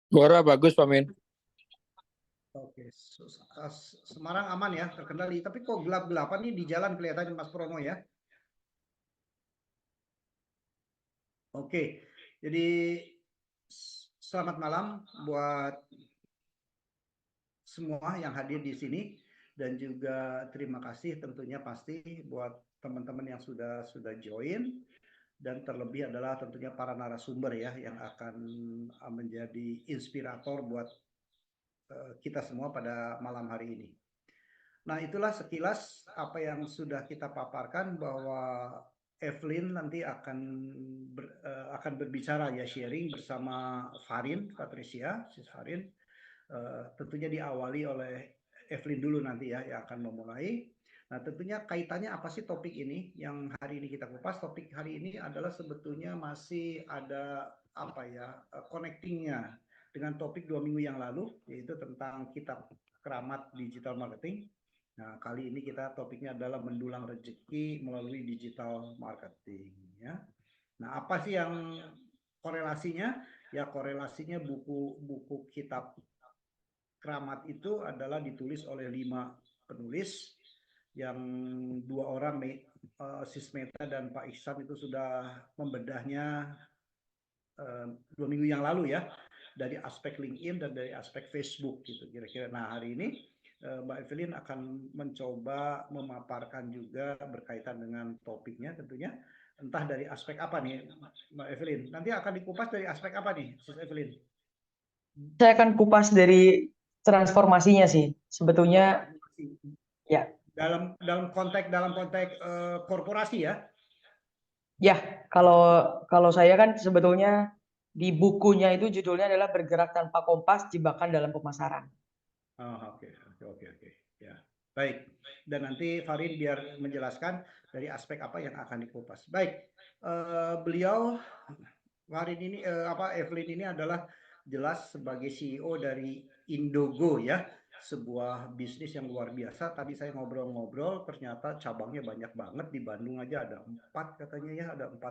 Suara bagus, Pak Min. Oke, Semarang aman ya, terkendali. Tapi kok gelap-gelapan nih di jalan kelihatannya Mas Prono ya. Oke, jadi selamat malam buat semua yang hadir di sini dan juga terima kasih tentunya pasti buat teman-teman yang sudah join dan terlebih adalah tentunya para narasumber ya yang akan menjadi inspirator buat kita semua pada malam hari ini. Nah, itulah sekilas apa yang sudah kita paparkan bahwa Evelyn nanti akan berbicara ya sharing bersama Farin, Patricia, Sis Farin. Tentunya diawali oleh Evelyn dulu nanti ya yang akan memulai. Nah, tentunya kaitannya apa sih topik ini yang hari ini kita kupas? Topik hari ini adalah sebetulnya masih ada apa ya connectingnya dengan topik 2 minggu yang lalu yaitu tentang kitab keramat digital marketing. Nah, kali ini kita topiknya adalah mendulang rezeki melalui digital marketing ya. Nah, apa sih yang korelasinya? Ya korelasinya buku kitab Keramat itu adalah ditulis oleh 5 penulis yang 2 orang Sis Meta dan Pak Ihsan itu sudah membedahnya 2 minggu yang lalu ya dari aspek LinkedIn dan dari aspek Facebook gitu kira-kira. Nah hari ini Mbak Evelyn akan mencoba memaparkan juga berkaitan dengan topiknya tentunya entah dari aspek apa nih Mbak Evelyn. Nanti akan dikupas dari aspek apa nih Sis Evelyn? Saya akan kupas dari transformasinya sih. Sebetulnya ya. Dalam konteks korporasi ya. Ya, kalau saya kan sebetulnya di bukunya itu judulnya adalah Bergerak Tanpa Kompas, Jebakan dalam Pemasaran. Oke. Ya, baik. Dan nanti Farid biar menjelaskan dari aspek apa yang akan dikupas. Baik, beliau Farid ini Evelyn ini adalah jelas sebagai CEO dari Indogo ya, sebuah bisnis yang luar biasa. Tadi saya ngobrol-ngobrol, ternyata cabangnya banyak banget di Bandung aja ada 4 katanya ya, ada 4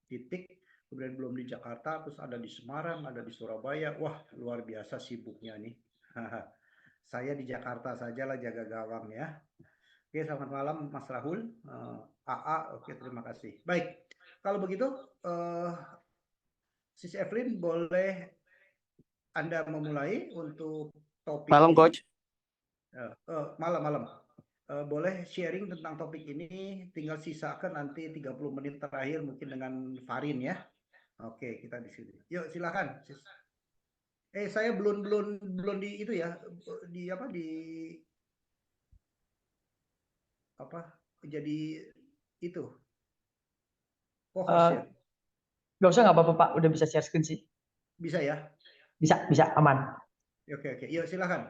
titik. Kemudian belum di Jakarta, terus ada di Semarang, ada di Surabaya. Wah, luar biasa sibuknya nih. Saya di Jakarta sajalah jaga gawang ya. Oke, selamat malam Mas Rahul. AA, oke terima kasih. Baik, kalau begitu Sis Evelyn boleh Anda memulai untuk topik Malam, ini. Coach. Malam. Boleh sharing tentang topik ini, tinggal sisakan nanti 30 menit terakhir mungkin dengan Farin ya. Oke, kita di sini. Yuk, silakan. Saya belum di itu ya, di jadi itu co-host ya. Gak usah, nggak apa-apa Pak, udah bisa share screen sih. Bisa ya? Bisa, aman. Oke. Yuk, silakan.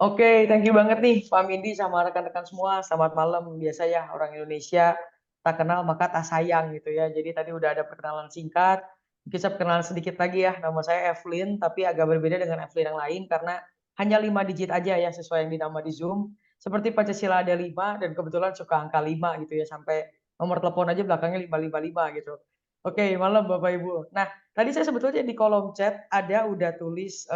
Oke, thank you banget nih Pak Mindi sama rekan-rekan semua. Selamat malam. Biasa ya orang Indonesia tak kenal maka tak sayang gitu ya. Jadi tadi udah ada perkenalan singkat. Mungkin saya perkenalan sedikit lagi ya. Nama saya Evelyn, tapi agak berbeda dengan Evelyn yang lain karena hanya 5 digit aja ya sesuai yang di nama di Zoom. Seperti Pancasila ada 5 dan kebetulan suka angka 5 gitu ya. Sampai nomor telepon aja belakangnya 555 gitu. Oke, malam Bapak Ibu. Nah, tadi saya sebetulnya di kolom chat udah tulis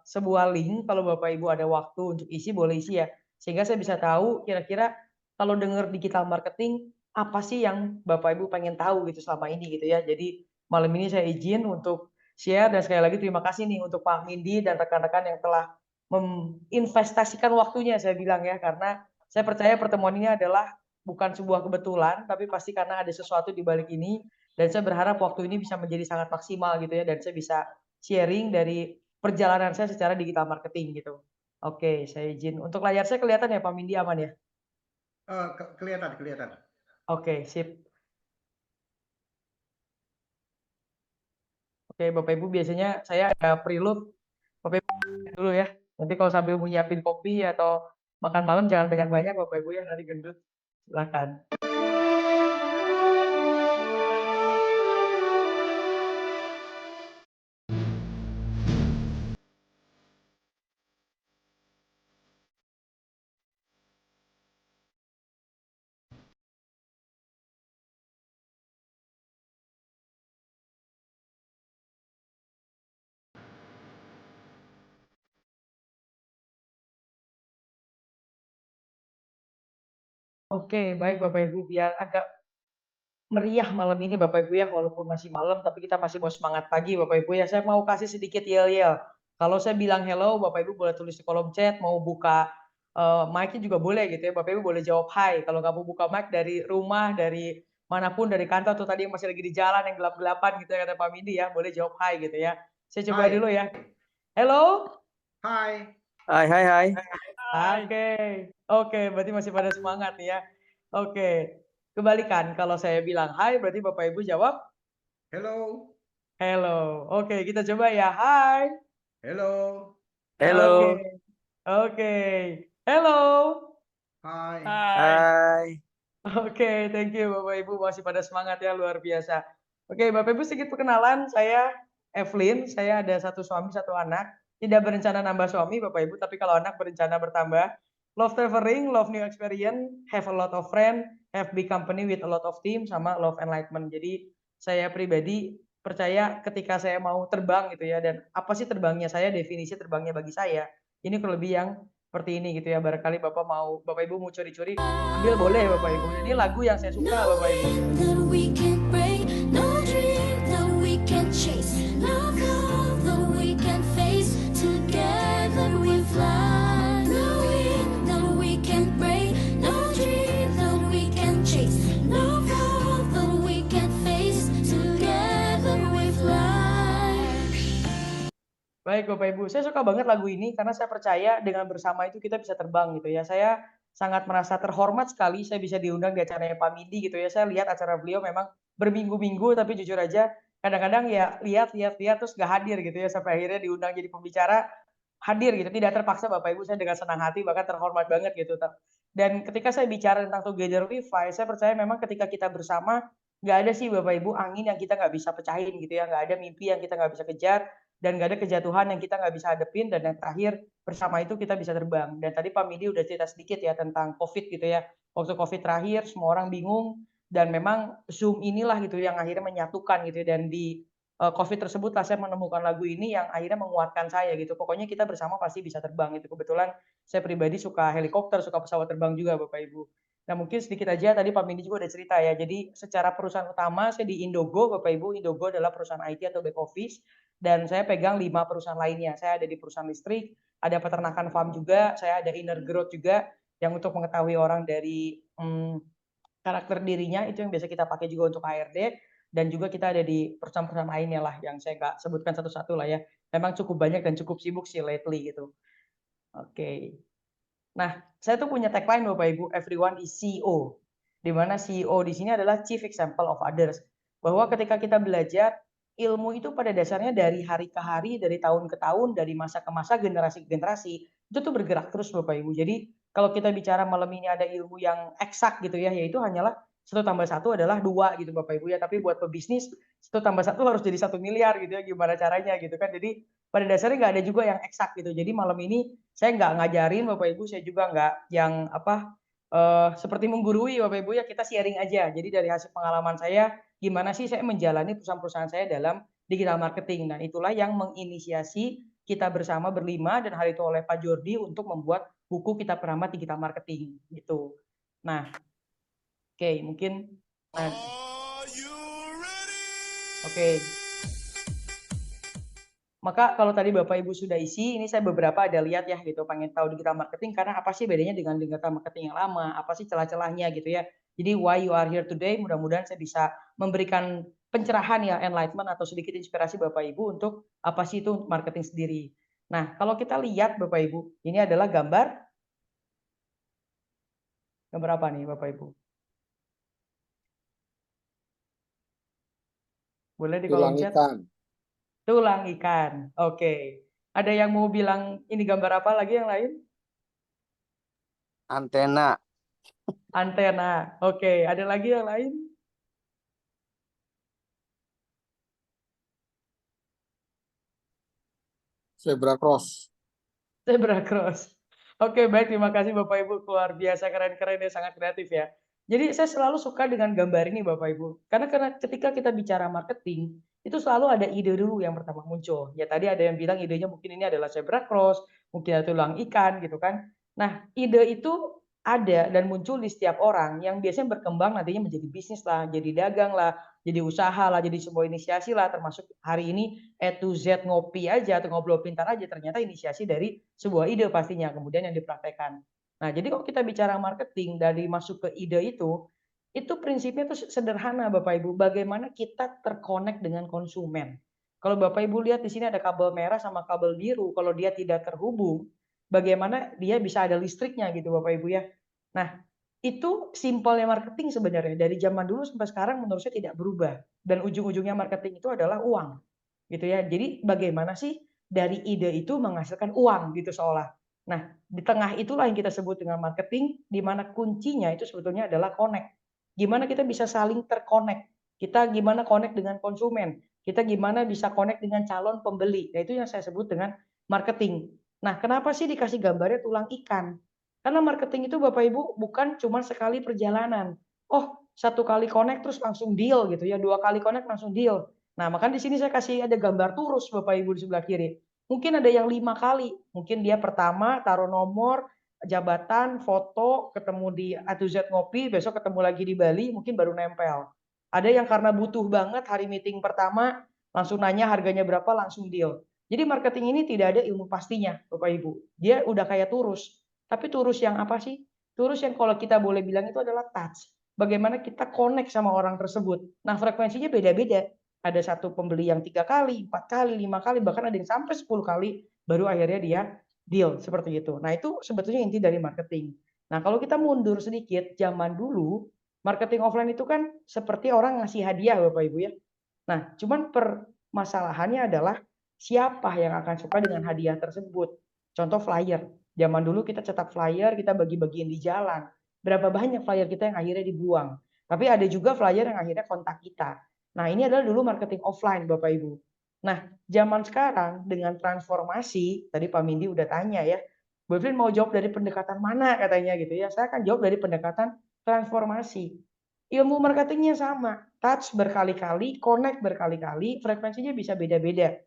sebuah link, kalau Bapak Ibu ada waktu untuk isi boleh isi ya. Sehingga saya bisa tahu kira-kira kalau dengar digital marketing apa sih yang Bapak Ibu pengen tahu gitu selama ini gitu ya. Jadi malam ini saya izin untuk share dan sekali lagi terima kasih nih untuk Pak Mindi dan rekan-rekan yang telah menginvestasikan waktunya saya bilang ya, karena saya percaya pertemuan ini adalah bukan sebuah kebetulan tapi pasti karena ada sesuatu di balik ini. Dan saya berharap waktu ini bisa menjadi sangat maksimal gitu ya, dan saya bisa sharing dari perjalanan saya secara digital marketing gitu. Oke, saya izin. Untuk layar saya kelihatan ya Pak Mindi, aman ya? Kelihatan. Oke, sip. Oke, Bapak Ibu biasanya saya ada preload. Bapak Ibu dulu ya. Nanti kalau sambil menyiapin kopi atau makan malam jangan banyak-banyak Bapak Ibu ya, nanti gendut. Silakan. Oke, baik Bapak Ibu, biar agak meriah malam ini Bapak Ibu ya, walaupun masih malam tapi kita masih mau semangat pagi Bapak Ibu ya. Saya mau kasih sedikit yel-yel. Kalau saya bilang hello, Bapak Ibu boleh tulis di kolom chat, mau buka mic-nya juga boleh gitu ya. Bapak Ibu boleh jawab hai. Kalau nggak mau buka mic dari rumah, dari manapun, dari kantor atau tadi yang masih lagi di jalan yang gelap-gelapan gitu ya kata Pak Mindi ya, boleh jawab hai gitu ya. Saya coba Hai, dulu ya. Hello. hai, Hai, hai, hai. Oke, oke, berarti masih pada semangat nih ya. Oke, kebalikan kalau saya bilang hai, berarti Bapak Ibu jawab hello, hello. Oke, kita coba ya. Hai. hello, Oke, Halo. oke. Hello. hai. Hai. Oke, thank you Bapak Ibu masih pada semangat ya, luar biasa. Oke, Bapak Ibu sedikit perkenalan, saya Evelyn, saya ada satu suami, satu anak. Tidak berencana nambah suami Bapak Ibu, tapi kalau anak berencana bertambah. Love traveling, love new experience, have a lot of friend, have big company with a lot of team, sama love enlightenment. Jadi saya pribadi percaya ketika saya mau terbang gitu ya, dan apa sih terbangnya saya, definisi terbangnya bagi saya, ini kurang lebih yang seperti ini gitu ya. Barangkali Bapak Ibu mau curi-curi, ambil boleh Bapak Ibu. Ini lagu yang saya suka Bapak Ibu. That we can break, no dream that we can chase, no goal that we can face. Together we fly, no wind that we can break, no dream that we can chase, no goal that we can face. Together we fly. Baik Bapak Ibu, saya suka banget lagu ini karena saya percaya dengan bersama itu kita bisa terbang gitu ya. Saya sangat merasa terhormat sekali saya bisa diundang di acaranya Pak Midi gitu ya. Saya lihat acara beliau memang berminggu-minggu tapi jujur aja kadang-kadang ya lihat terus nggak hadir gitu ya sampai akhirnya diundang jadi pembicara hadir gitu, tidak terpaksa Bapak Ibu, saya dengan senang hati bahkan terhormat banget gitu. Dan ketika saya bicara tentang Together We Fly, saya percaya memang ketika kita bersama nggak ada sih Bapak Ibu angin yang kita nggak bisa pecahin gitu ya, nggak ada mimpi yang kita nggak bisa kejar, dan nggak ada kejatuhan yang kita nggak bisa hadepin, dan yang terakhir bersama itu kita bisa terbang. Dan tadi Pak Midi udah cerita sedikit ya tentang COVID gitu ya. Waktu COVID terakhir semua orang bingung dan memang Zoom inilah gitu yang akhirnya menyatukan gitu ya. Dan di COVID tersebut saya menemukan lagu ini yang akhirnya menguatkan saya gitu. Pokoknya kita bersama pasti bisa terbang gitu. Kebetulan saya pribadi suka helikopter, suka pesawat terbang juga Bapak Ibu. Nah mungkin sedikit aja tadi Pak Mindi juga udah cerita ya. Jadi secara perusahaan utama saya di Indogo Bapak Ibu. Indogo adalah perusahaan IT atau back office. Dan saya pegang 5 perusahaan lainnya. Saya ada di perusahaan listrik, ada peternakan farm juga, saya ada inner growth juga yang untuk mengetahui orang dari karakter dirinya itu yang biasa kita pakai juga untuk HRD, dan juga kita ada di perusahaan-perusahaan lainnya lah yang saya nggak sebutkan satu-satu lah ya. Memang cukup banyak dan cukup sibuk sih lately gitu. Oke. Nah, saya tuh punya tagline Bapak Ibu, everyone is CEO. Di mana CEO di sini adalah Chief Example of Others. Bahwa ketika kita belajar, ilmu itu pada dasarnya dari hari ke hari, dari tahun ke tahun, dari masa ke masa, generasi ke generasi, itu tuh bergerak terus Bapak Ibu. Jadi kalau kita bicara malam ini ada ilmu yang eksak gitu ya, yaitu hanyalah 1+1 adalah 2 gitu Bapak Ibu ya. Tapi buat pebisnis, 1+1 harus jadi 1 miliar gitu ya, gimana caranya gitu kan. Jadi pada dasarnya nggak ada juga yang eksak gitu. Jadi malam ini saya nggak ngajarin Bapak Ibu, saya juga nggak yang apa, seperti menggurui Bapak Ibu ya, kita sharing aja. Jadi dari hasil pengalaman saya, gimana sih saya menjalani perusahaan-perusahaan saya dalam digital marketing. Dan itulah yang menginisiasi kita bersama berlima dan hal itu oleh Pak Jordi untuk membuat buku Kitab Pengamat Digital Marketing gitu. Nah, oke mungkin nah, oke. Maka kalau tadi Bapak Ibu sudah isi, ini saya beberapa ada lihat ya gitu, pengen tahu digital marketing karena apa sih bedanya dengan digital marketing yang lama, apa sih celah-celahnya gitu ya. Jadi why you are here today, mudah-mudahan saya bisa memberikan pencerahan ya, enlightenment atau sedikit inspirasi Bapak Ibu untuk apa sih itu marketing sendiri. Nah, kalau kita lihat Bapak Ibu, ini adalah gambar apa nih Bapak Ibu? Boleh di kolom chat? Tulang ikan. Oke. Ada yang mau bilang ini gambar apa lagi yang lain? Antena. Antena. Oke, ada lagi yang lain? Zebra cross. Zebra cross. Oke, baik. Terima kasih Bapak Ibu. Luar biasa keren-keren ya, sangat kreatif ya. Jadi saya selalu suka dengan gambar ini Bapak Ibu. Karena ketika kita bicara marketing, itu selalu ada ide dulu yang pertama muncul. Ya tadi ada yang bilang idenya mungkin ini adalah zebra cross, mungkin ada tulang ikan gitu kan. Nah, ide itu ada dan muncul di setiap orang yang biasanya berkembang nantinya menjadi bisnis lah, jadi dagang lah, jadi usaha lah, jadi sebuah inisiasi lah, termasuk hari ini E to Z ngopi aja atau ngobrol pintar aja ternyata inisiasi dari sebuah ide pastinya kemudian yang dipraktekkan. Nah, jadi kalau kita bicara marketing dari masuk ke ide itu prinsipnya tuh sederhana Bapak Ibu, bagaimana kita terkonek dengan konsumen. Kalau Bapak Ibu lihat di sini ada kabel merah sama kabel biru, kalau dia tidak terhubung, bagaimana dia bisa ada listriknya gitu Bapak Ibu ya. Nah, itu simpelnya marketing sebenarnya dari zaman dulu sampai sekarang menurut saya tidak berubah dan ujung-ujungnya marketing itu adalah uang. Gitu ya. Jadi bagaimana sih dari ide itu menghasilkan uang gitu seolah. Nah, di tengah itulah yang kita sebut dengan marketing di mana kuncinya itu sebetulnya adalah connect. Gimana kita bisa saling terkonek. Kita gimana connect dengan konsumen. Kita gimana bisa connect dengan calon pembeli. Nah, itu yang saya sebut dengan marketing. Nah, kenapa sih dikasih gambarnya tulang ikan? Karena marketing itu Bapak Ibu bukan cuma sekali perjalanan. Oh, satu kali connect terus langsung deal gitu ya, 2 kali connect langsung deal. Nah, makanya di sini saya kasih ada gambar turus Bapak Ibu di sebelah kiri. Mungkin ada yang 5 kali. Mungkin dia pertama taruh nomor, jabatan, foto, ketemu di A to Z ngopi, besok ketemu lagi di Bali, mungkin baru nempel. Ada yang karena butuh banget hari meeting pertama, langsung nanya harganya berapa, langsung deal. Jadi marketing ini tidak ada ilmu pastinya, Bapak Ibu. Dia udah kayak turus. Tapi turus yang apa sih? Turus yang kalau kita boleh bilang itu adalah touch. Bagaimana kita connect sama orang tersebut. Nah, frekuensinya beda-beda. Ada satu pembeli yang 3 kali, 4 kali, 5 kali, bahkan ada yang sampai 10 kali, baru akhirnya dia deal seperti itu. Nah, itu sebetulnya inti dari marketing. Nah, kalau kita mundur sedikit, zaman dulu, marketing offline itu kan seperti orang ngasih hadiah Bapak Ibu ya. Nah, cuman permasalahannya adalah siapa yang akan suka dengan hadiah tersebut. Contoh flyer. Zaman dulu kita cetak flyer, kita bagi-bagiin di jalan. Berapa banyak flyer kita yang akhirnya dibuang. Tapi ada juga flyer yang akhirnya kontak kita. Nah, ini adalah dulu marketing offline Bapak Ibu. Nah, zaman sekarang dengan transformasi, tadi Pak Mindi udah tanya ya, Bu Evelyn mau jawab dari pendekatan mana katanya gitu ya. Saya akan jawab dari pendekatan transformasi. Ilmu marketingnya sama, touch berkali-kali, connect berkali-kali, frekuensinya bisa beda-beda.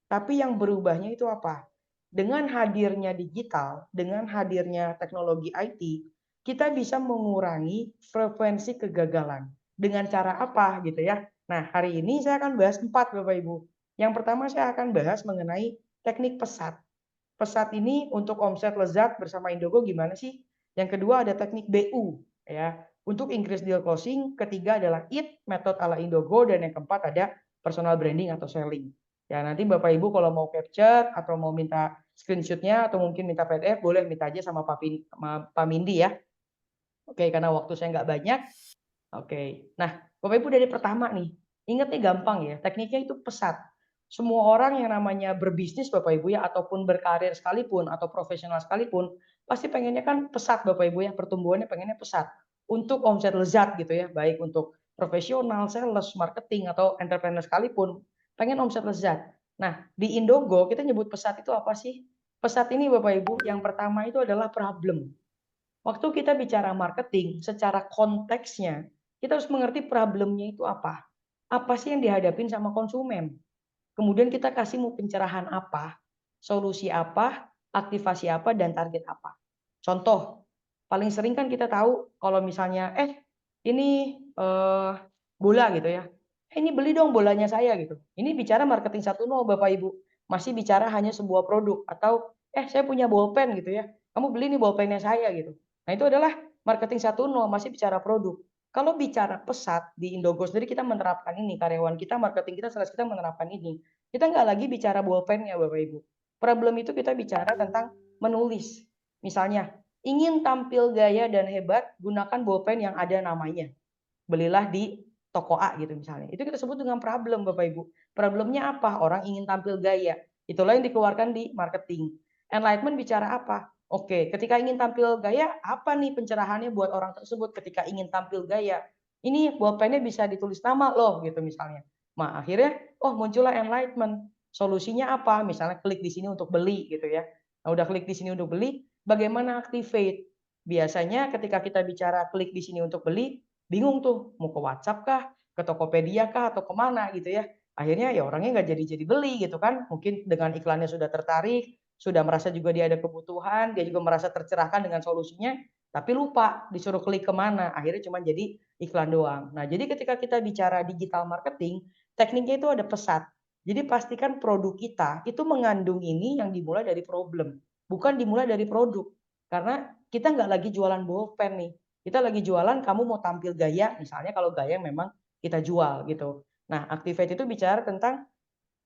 Tapi yang berubahnya itu apa? Dengan hadirnya digital, dengan hadirnya teknologi IT, kita bisa mengurangi frekuensi kegagalan. Dengan cara apa gitu ya? Nah, hari ini saya akan bahas 4 Bapak Ibu. Yang pertama saya akan bahas mengenai teknik pesat. Pesat ini untuk omset lezat bersama Indogo gimana sih? Yang kedua ada teknik BU ya. Untuk increase deal closing, ketiga adalah IT, metode ala Indogo, dan yang keempat ada personal branding atau selling. Ya, nanti Bapak Ibu kalau mau capture atau mau minta screenshotnya atau mungkin minta PDF, boleh minta aja sama Pak Mindi ya. Oke, karena waktu saya nggak banyak. Oke, nah Bapak Ibu dari pertama nih, ingat nih gampang ya, tekniknya itu pesat. Semua orang yang namanya berbisnis Bapak Ibu ya, ataupun berkarir sekalipun, atau profesional sekalipun, pasti pengennya kan pesat Bapak Ibu ya, pertumbuhannya pengennya pesat. Untuk omset lezat gitu ya, baik untuk profesional, sales, marketing, atau entrepreneur sekalipun, pengen omset lezat. Nah, di Indogo kita nyebut pesat itu apa sih? Pesat ini Bapak Ibu, yang pertama itu adalah problem. Waktu kita bicara marketing, secara konteksnya, kita harus mengerti problemnya itu apa. Apa sih yang dihadapin sama konsumen? Kemudian kita kasih mau pencerahan apa, solusi apa, aktivasi apa, dan target apa. Contoh, paling sering kan kita tahu kalau misalnya, ini bola gitu ya. Ini beli dong bolanya saya gitu. Ini bicara marketing 1.0 Bapak Ibu. Masih bicara hanya sebuah produk. Atau, saya punya bolpen gitu ya. Kamu beli nih bolpennya saya gitu. Nah, itu adalah marketing 1.0, masih bicara produk. Kalau bicara pesat di Indogo sendiri kita menerapkan ini, karyawan kita, marketing kita, sales kita menerapkan ini. Kita nggak lagi bicara bolpennya Bapak Ibu. Problem itu kita bicara tentang menulis. Misalnya, ingin tampil gaya dan hebat, gunakan bolpen yang ada namanya. Belilah di toko A gitu misalnya. Itu kita sebut dengan problem Bapak Ibu. Problemnya apa? Orang ingin tampil gaya. Itulah yang dikeluarkan di marketing. Enlightenment bicara apa? Oke, ketika ingin tampil gaya, apa nih pencerahannya buat orang tersebut ketika ingin tampil gaya? Ini bolpennya bisa ditulis nama loh gitu misalnya. Nah, akhirnya muncullah enlightenment. Solusinya apa? Misalnya klik di sini untuk beli gitu ya. Nah, udah klik di sini untuk beli, bagaimana activate? Biasanya ketika kita bicara klik di sini untuk beli, bingung tuh mau ke WhatsApp kah, ke Tokopedia kah, atau kemana gitu ya. Akhirnya ya orangnya nggak jadi beli gitu kan. Mungkin dengan iklannya sudah tertarik, sudah merasa juga dia ada kebutuhan, dia juga merasa tercerahkan dengan solusinya, Tapi lupa disuruh klik kemana, akhirnya cuma jadi iklan doang. Nah, jadi ketika kita bicara digital marketing, tekniknya itu ada pesat. Jadi pastikan produk kita itu mengandung ini yang dimulai dari problem, bukan dimulai dari produk. Karena kita nggak lagi jualan bolpen nih. Kita lagi jualan kamu mau tampil gaya, misalnya kalau gaya yang memang kita jual gitu. Nah, Activate itu bicara tentang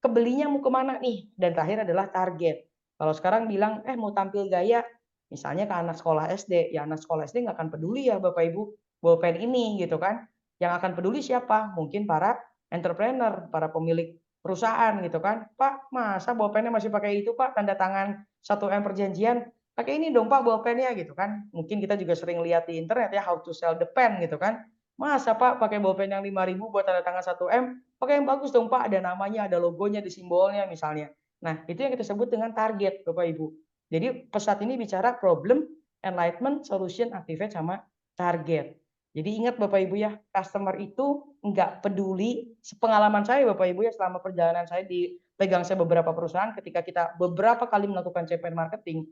kebelinya mau kemana nih. Dan terakhir adalah target. Kalau sekarang bilang, mau tampil gaya, misalnya ke anak sekolah SD, ya anak sekolah SD nggak akan peduli ya Bapak Ibu, bolpen ini gitu kan. Yang akan peduli siapa? Mungkin para entrepreneur, para pemilik perusahaan gitu kan. Pak, masa bolpennya masih pakai itu Pak, tanda tangan 1M perjanjian, pakai ini dong Pak bolpennya gitu kan. Mungkin kita juga sering lihat di internet ya, how to sell the pen gitu kan. Masa Pak pakai bolpen yang 5.000 buat tanda tangan 1M, pakai yang bagus dong Pak, ada namanya, ada logonya, ada simbolnya misalnya. Nah, itu yang kita sebut dengan target Bapak Ibu. Jadi pesat ini bicara problem, enlightenment, solution, activate, sama target. Jadi ingat Bapak Ibu ya, customer itu nggak peduli, sepengalaman saya Bapak Ibu ya, selama perjalanan saya dipegang saya beberapa perusahaan, ketika kita beberapa kali melakukan campaign marketing,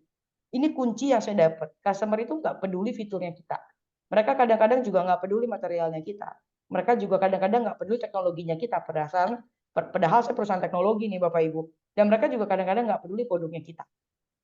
ini kunci yang saya dapat. Customer itu nggak peduli fiturnya kita. Mereka kadang-kadang juga nggak peduli materialnya kita. Mereka juga kadang-kadang nggak peduli teknologinya kita. Padahal saya perusahaan teknologi nih Bapak Ibu. Dan mereka juga kadang-kadang nggak peduli produknya kita.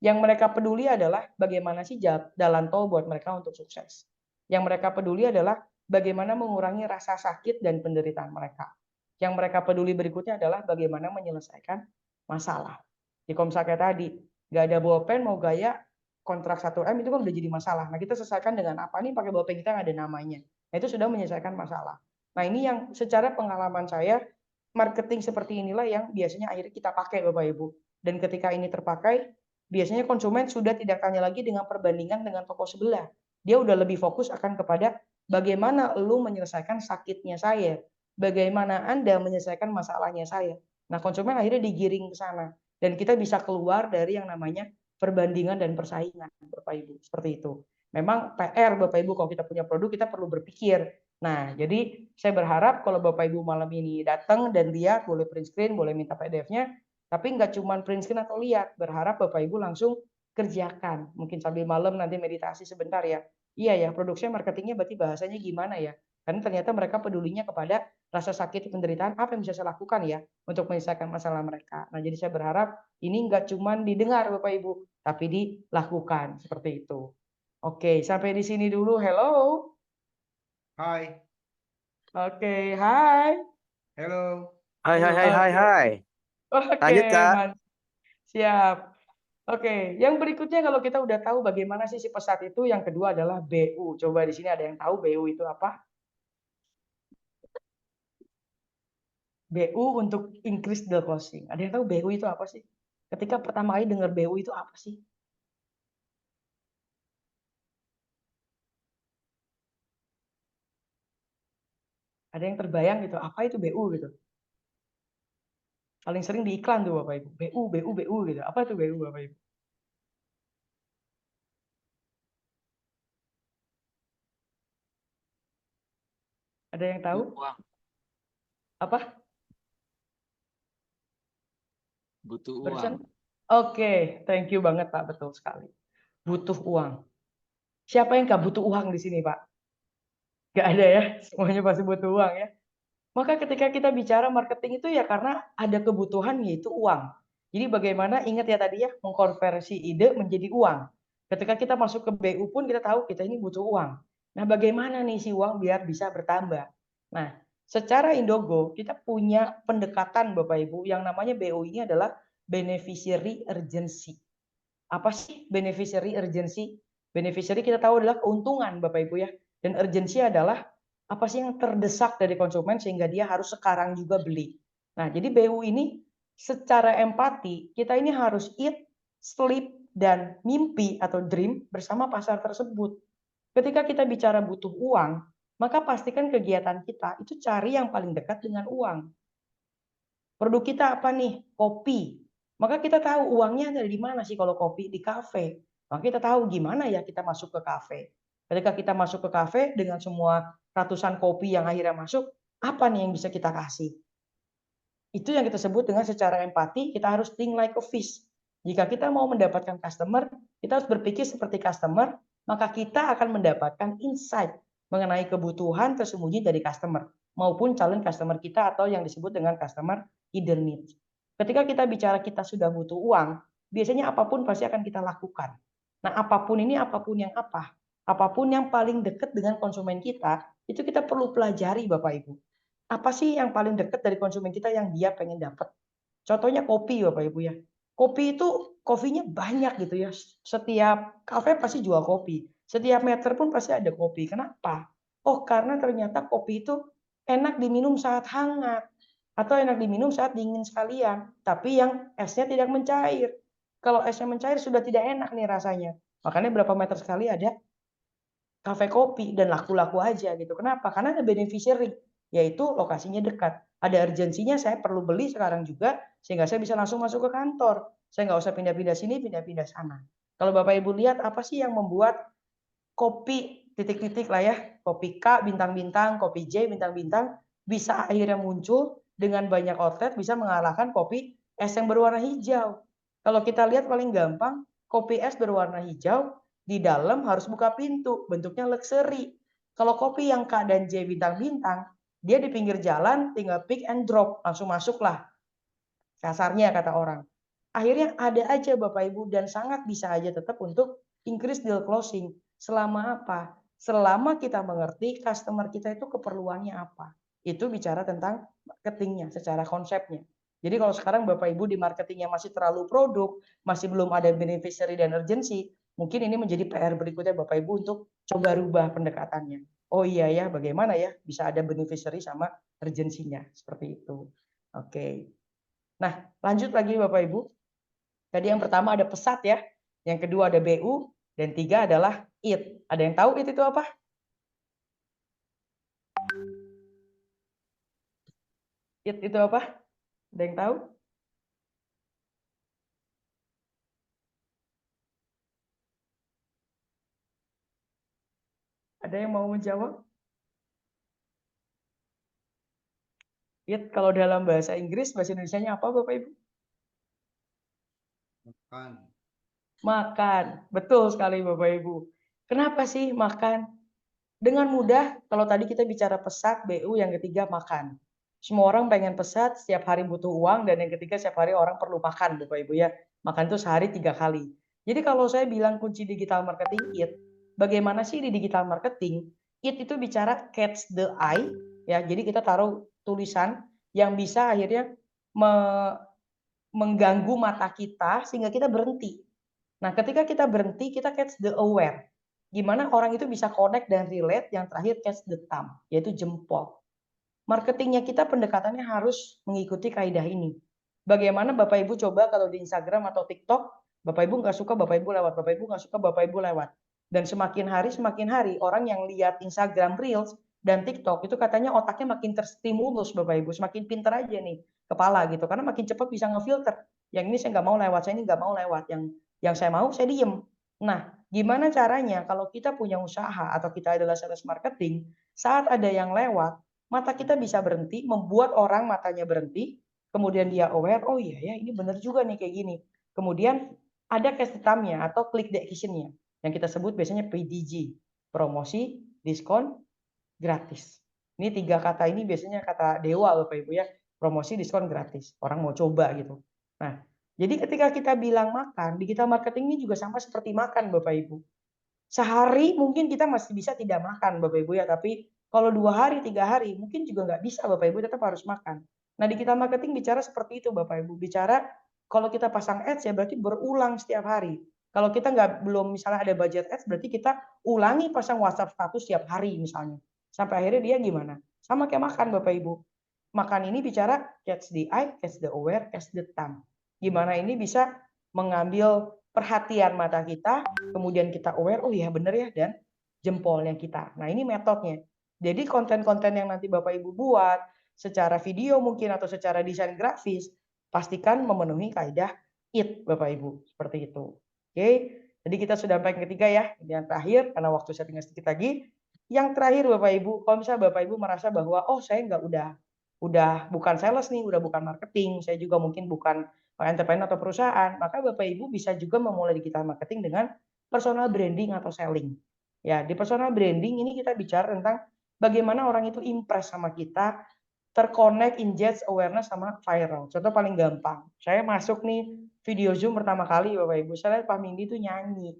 Yang mereka peduli adalah bagaimana sih jalan tol buat mereka untuk sukses. Yang mereka peduli adalah bagaimana mengurangi rasa sakit dan penderitaan mereka. Yang mereka peduli berikutnya adalah bagaimana menyelesaikan masalah. Di Komsa kayak tadi, nggak ada bolpen mau gaya, kontrak 1M itu kan udah jadi masalah. Nah, kita selesaikan dengan apa nih? Pakai bolpen kita nggak ada namanya. Nah, itu sudah menyelesaikan masalah. Nah, ini yang secara pengalaman saya, marketing seperti inilah yang biasanya akhirnya kita pakai Bapak Ibu. Dan ketika ini terpakai, biasanya konsumen sudah tidak tanya lagi dengan perbandingan dengan toko sebelah. Dia udah lebih fokus akan kepada bagaimana lu menyelesaikan sakitnya saya. Bagaimana Anda menyelesaikan masalahnya saya. Nah, konsumen akhirnya digiring ke sana. Dan kita bisa keluar dari yang namanya perbandingan dan persaingan, Bapak Ibu. Seperti itu. Memang PR Bapak Ibu, kalau kita punya produk, kita perlu berpikir. Nah, jadi saya berharap kalau Bapak Ibu malam ini datang dan lihat, boleh print screen, boleh minta PDF-nya, tapi nggak cuma print screen atau lihat. Berharap Bapak Ibu langsung kerjakan. Mungkin sambil malam nanti meditasi sebentar ya. Iya ya, produksinya marketingnya berarti bahasanya gimana ya? Karena ternyata mereka pedulinya kepada rasa sakit penderitaan, apa yang bisa saya lakukan ya untuk menyelesaikan masalah mereka. Nah, jadi saya berharap ini nggak cuma didengar Bapak Ibu, tapi dilakukan seperti itu. Oke, sampai di sini dulu. Hello. Hai, Oke, hai. hello. Hai, hai, hai, hai, Oke. hai. Oke, Lanjut, Kak. siap. Oke, yang berikutnya kalau kita udah tahu bagaimana sih si pesat itu, yang kedua adalah BU. Coba di sini ada yang tahu BU itu apa? BU untuk increase the closing. Ada yang tahu BU itu apa sih? Ketika pertama kali dengar BU itu apa sih? Ada yang terbayang gitu, apa itu BU gitu? Paling sering di iklan tuh Bapak Ibu. BU, BU, BU gitu. Apa itu BU Bapak Ibu? Ada yang tahu? Uang. Apa? Butuh Barusan? uang. Oke, thank you banget Pak, betul sekali. Butuh uang. Siapa yang nggak butuh uang di sini Pak? Nggak ada ya, semuanya pasti butuh uang ya. Maka ketika kita bicara marketing itu ya karena ada kebutuhan yaitu uang. Jadi bagaimana, ingat ya tadi ya, mengkonversi ide menjadi uang. Ketika kita masuk ke BU pun kita tahu kita ini butuh uang. Nah, bagaimana nih si uang biar bisa bertambah? Nah, secara Indogo kita punya pendekatan Bapak Ibu yang namanya BU ini adalah beneficiary urgency. Apa sih beneficiary urgency? Beneficiary kita tahu adalah keuntungan Bapak Ibu ya. Dan urgency adalah apa sih yang terdesak dari konsumen sehingga dia harus sekarang juga beli. Nah, jadi BU ini secara empati kita ini harus eat, sleep, dan mimpi atau dream bersama pasar tersebut. Ketika kita bicara butuh uang, maka pastikan kegiatan kita itu cari yang paling dekat dengan uang. Produk kita apa nih? Kopi. Maka kita tahu uangnya ada di mana sih kalau kopi di kafe. Maka kita tahu gimana ya kita masuk ke kafe. Ketika kita masuk ke kafe dengan semua ratusan kopi yang akhirnya masuk, apa nih yang bisa kita kasih? Itu yang kita sebut dengan secara empati, kita harus think like a fish. Jika kita mau mendapatkan customer, kita harus berpikir seperti customer, maka kita akan mendapatkan insight mengenai kebutuhan tersembunyi dari customer maupun calon customer kita atau yang disebut dengan customer hidden needs. Ketika kita bicara kita sudah butuh uang, biasanya apapun pasti akan kita lakukan. Nah, apapun ini apapun yang apa? Apapun yang paling dekat dengan konsumen kita, itu kita perlu pelajari Bapak Ibu. Apa sih yang paling dekat dari konsumen kita yang dia pengen dapat? Contohnya kopi Bapak Ibu ya. Kopi itu kopinya banyak gitu ya. Setiap kafe pasti jual kopi. Setiap meter pun pasti ada kopi. Kenapa? Oh, karena ternyata kopi itu enak diminum saat hangat atau enak diminum saat dingin sekalian, tapi yang esnya tidak mencair. Kalau esnya mencair sudah tidak enak nih rasanya. Makanya berapa meter sekali ada kafe kopi dan laku-laku aja gitu. Kenapa? Karena ada beneficiary, yaitu lokasinya dekat. Ada urgensinya saya perlu beli sekarang juga sehingga saya bisa langsung masuk ke kantor. Saya nggak usah pindah-pindah sini, pindah-pindah sana. Kalau Bapak Ibu lihat apa sih yang membuat kopi titik-titik lah ya, kopi K bintang-bintang, kopi J bintang-bintang bisa akhirnya muncul dengan banyak outlet bisa mengalahkan kopi es yang berwarna hijau. Kalau kita lihat paling gampang, kopi es berwarna hijau di dalam harus buka pintu, bentuknya luxury. Kalau kopi yang K dan J bintang-bintang, dia di pinggir jalan tinggal pick and drop, langsung masuklah. Kasarnya kata orang. Akhirnya ada aja Bapak Ibu dan sangat bisa aja tetap untuk increase deal closing. Selama apa? Selama kita mengerti customer kita itu keperluannya apa. Itu bicara tentang marketingnya, secara konsepnya. Jadi kalau sekarang Bapak Ibu di marketingnya masih terlalu produk, masih belum ada beneficiary dan urgency, mungkin ini menjadi PR berikutnya Bapak Ibu untuk coba rubah pendekatannya. Oh iya ya, bagaimana ya bisa ada beneficiary sama urgensinya seperti itu. Oke. Nah, lanjut lagi Bapak Ibu. Tadi yang pertama ada pesat ya, yang kedua ada BU, dan tiga adalah IT. Ada yang tahu IT itu apa? IT itu apa? Ada yang tahu? Ada yang mau menjawab? IT kalau dalam bahasa Inggris, bahasa Indonesianya apa Bapak Ibu? Makan. Makan. Betul sekali Bapak Ibu. Kenapa sih makan? Dengan mudah, kalau tadi kita bicara pesat, BU, yang ketiga makan. Semua orang pengen pesat, setiap hari butuh uang, dan yang ketiga setiap hari orang perlu makan, Bapak Ibu ya. Makan itu sehari 3 kali. Jadi kalau saya bilang kunci digital marketing IT, bagaimana sih di digital marketing? IT itu bicara catch the eye, ya. Jadi kita taruh tulisan yang bisa akhirnya mengganggu mata kita sehingga kita berhenti. Nah, ketika kita berhenti, kita catch the aware. Gimana orang itu bisa connect dan relate, yang terakhir catch the thumb, yaitu jempol. Marketingnya kita pendekatannya harus mengikuti kaidah ini. Bagaimana Bapak Ibu coba kalau di Instagram atau TikTok, Bapak Ibu nggak suka, Bapak Ibu lewat, Bapak Ibu nggak suka, Bapak Ibu lewat. Dan semakin hari orang yang lihat Instagram Reels dan TikTok itu katanya otaknya makin terstimulus Bapak Ibu, semakin pinter aja nih kepala gitu, karena makin cepat bisa ngefilter. Yang ini saya nggak mau lewat, saya ini nggak mau lewat, yang saya mau saya diem. Nah, gimana caranya kalau kita punya usaha atau kita adalah sales marketing, saat ada yang lewat, mata kita bisa berhenti, membuat orang matanya berhenti, kemudian dia aware, oh iya ya ini benar juga nih kayak gini. Kemudian ada case hitamnya atau click the action-nya, yang kita sebut biasanya PDG, promosi, diskon, gratis. Ini 3 kata ini biasanya kata dewa Bapak Ibu ya, promosi, diskon, gratis. Orang mau coba gitu. Nah, jadi ketika kita bilang makan, digital marketing ini juga sama seperti makan Bapak Ibu. Sehari mungkin kita masih bisa tidak makan Bapak Ibu ya, tapi kalau 2 hari, 3 hari mungkin juga nggak bisa Bapak Ibu, tetap harus makan. Nah, digital marketing bicara seperti itu Bapak Ibu. Bicara kalau kita pasang ads ya berarti berulang setiap hari. Kalau kita belum misalnya ada budget ads, berarti kita ulangi pasang WhatsApp status setiap hari misalnya. Sampai akhirnya dia gimana? Sama kayak makan Bapak Ibu. Makan ini bicara catch the eye, catch the aware, catch the thumb. Gimana ini bisa mengambil perhatian mata kita, kemudian kita aware, oh iya bener ya, dan jempolnya kita. Nah ini metodenya. Jadi konten-konten yang nanti Bapak Ibu buat, secara video mungkin atau secara desain grafis, pastikan memenuhi kaidah IT Bapak Ibu. Seperti itu. Oke, jadi kita sudah sampai yang ketiga ya. Yang terakhir, karena waktu saya tinggal sedikit lagi. Yang terakhir Bapak Ibu, kalau misalnya Bapak Ibu merasa bahwa, oh saya nggak udah bukan sales nih, udah bukan marketing, saya juga mungkin bukan entrepreneur atau perusahaan, maka Bapak Ibu bisa juga memulai digital marketing dengan personal branding atau selling. Ya, di personal branding ini kita bicara tentang bagaimana orang itu impress sama kita, terconnect, engage, awareness sama viral. Contoh paling gampang, saya masuk nih video Zoom pertama kali Bapak Ibu, saya lihat Pak Mindi itu nyanyi.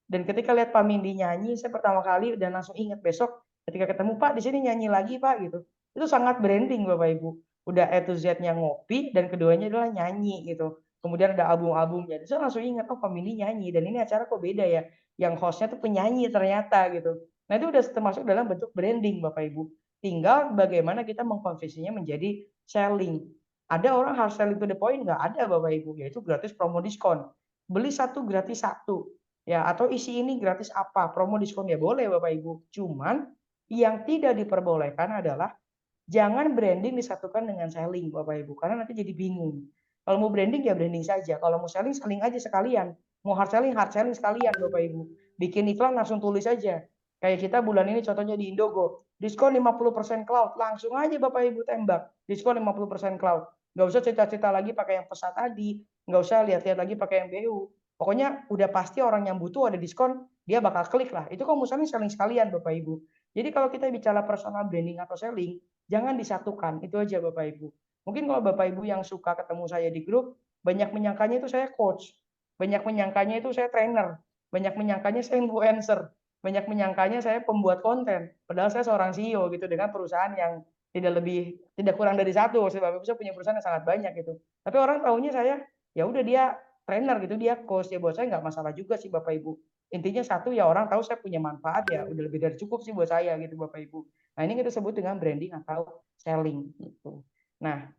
Dan ketika lihat Pak Mindi nyanyi, saya pertama kali dan langsung ingat besok ketika ketemu Pak di sini nyanyi lagi Pak gitu. Itu sangat branding Bapak Ibu. Udah A to Z-nya ngopi dan keduanya adalah nyanyi gitu. Kemudian ada album-albumnya. Saya langsung ingat oh Pak Mindi nyanyi dan ini acara kok beda ya. Yang hostnya tuh penyanyi ternyata gitu. Nah itu udah termasuk dalam bentuk branding Bapak Ibu. Tinggal bagaimana kita mengkonversinya menjadi selling. Ada orang harus selling to the point nggak? Ada Bapak Ibu, yaitu gratis promo diskon. Beli satu gratis satu. Ya, atau isi ini gratis apa? Promo diskon ya boleh Bapak Ibu. Cuman yang tidak diperbolehkan adalah jangan branding disatukan dengan selling Bapak Ibu. Karena nanti jadi bingung. Kalau mau branding ya branding saja. Kalau mau selling, selling aja sekalian. Mau hard selling sekalian Bapak Ibu. Bikin iklan langsung tulis aja. Kayak kita bulan ini contohnya di Indogo. Diskon 50% cloud. Langsung aja Bapak Ibu tembak. Diskon 50% cloud. Nggak usah cerita-cerita lagi pakai yang pesan tadi. Nggak usah lihat-lihat lagi pakai yang BU. Pokoknya udah pasti orang yang butuh ada diskon, dia bakal klik lah. Itu kalau misalnya selling sekalian Bapak Ibu. Jadi kalau kita bicara personal branding atau selling, jangan disatukan. Itu aja Bapak Ibu. Mungkin kalau Bapak Ibu yang suka ketemu saya di grup, banyak menyangkanya itu saya coach. Banyak menyangkanya itu saya trainer. Banyak menyangkanya saya influencer. Banyak menyangkanya saya pembuat konten. Padahal saya seorang CEO gitu dengan perusahaan yang tidak kurang dari satu. Sebab saya punya perusahaan yang sangat banyak gitu. Tapi orang tahunya saya ya udah dia trainer gitu, dia coach ya buat saya nggak masalah juga sih Bapak Ibu. Intinya satu ya orang tahu saya punya manfaat ya udah lebih dari cukup sih buat saya gitu Bapak Ibu. Nah ini kita sebut dengan branding atau selling gitu. Nah,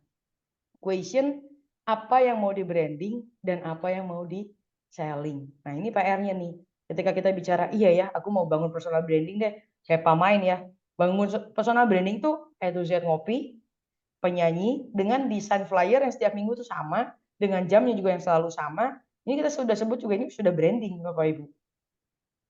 question apa yang mau di branding dan apa yang mau di selling. Nah ini PR-nya nih. Ketika kita bicara iya ya aku mau bangun personal branding deh kayak pemain ya. Bangun personal branding tuh A to Z ngopi, penyanyi dengan desain flyer yang setiap minggu tuh sama, dengan jamnya juga yang selalu sama. Ini kita sudah sebut juga ini sudah branding Bapak Ibu.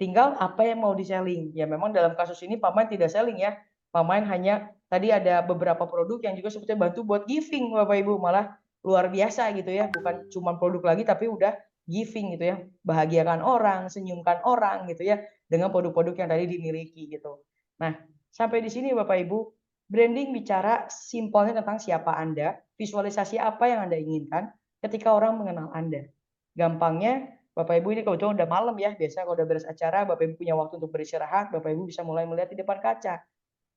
Tinggal apa yang mau di-selling. Ya memang dalam kasus ini Pamain tidak selling ya. Pamain hanya tadi ada beberapa produk yang juga sebetulnya bantu buat giving Bapak Ibu, malah luar biasa gitu ya. Bukan cuma produk lagi tapi udah giving gitu ya. Bahagiakan orang, senyumkan orang gitu ya dengan produk-produk yang tadi dimiliki gitu. Nah, sampai di sini Bapak Ibu, branding bicara simpelnya tentang siapa Anda, visualisasi apa yang Anda inginkan ketika orang mengenal Anda. Gampangnya, Bapak Ibu ini kebetulan udah malam ya, biasanya kalau udah beres acara, Bapak Ibu punya waktu untuk beristirahat, Bapak Ibu bisa mulai melihat di depan kaca.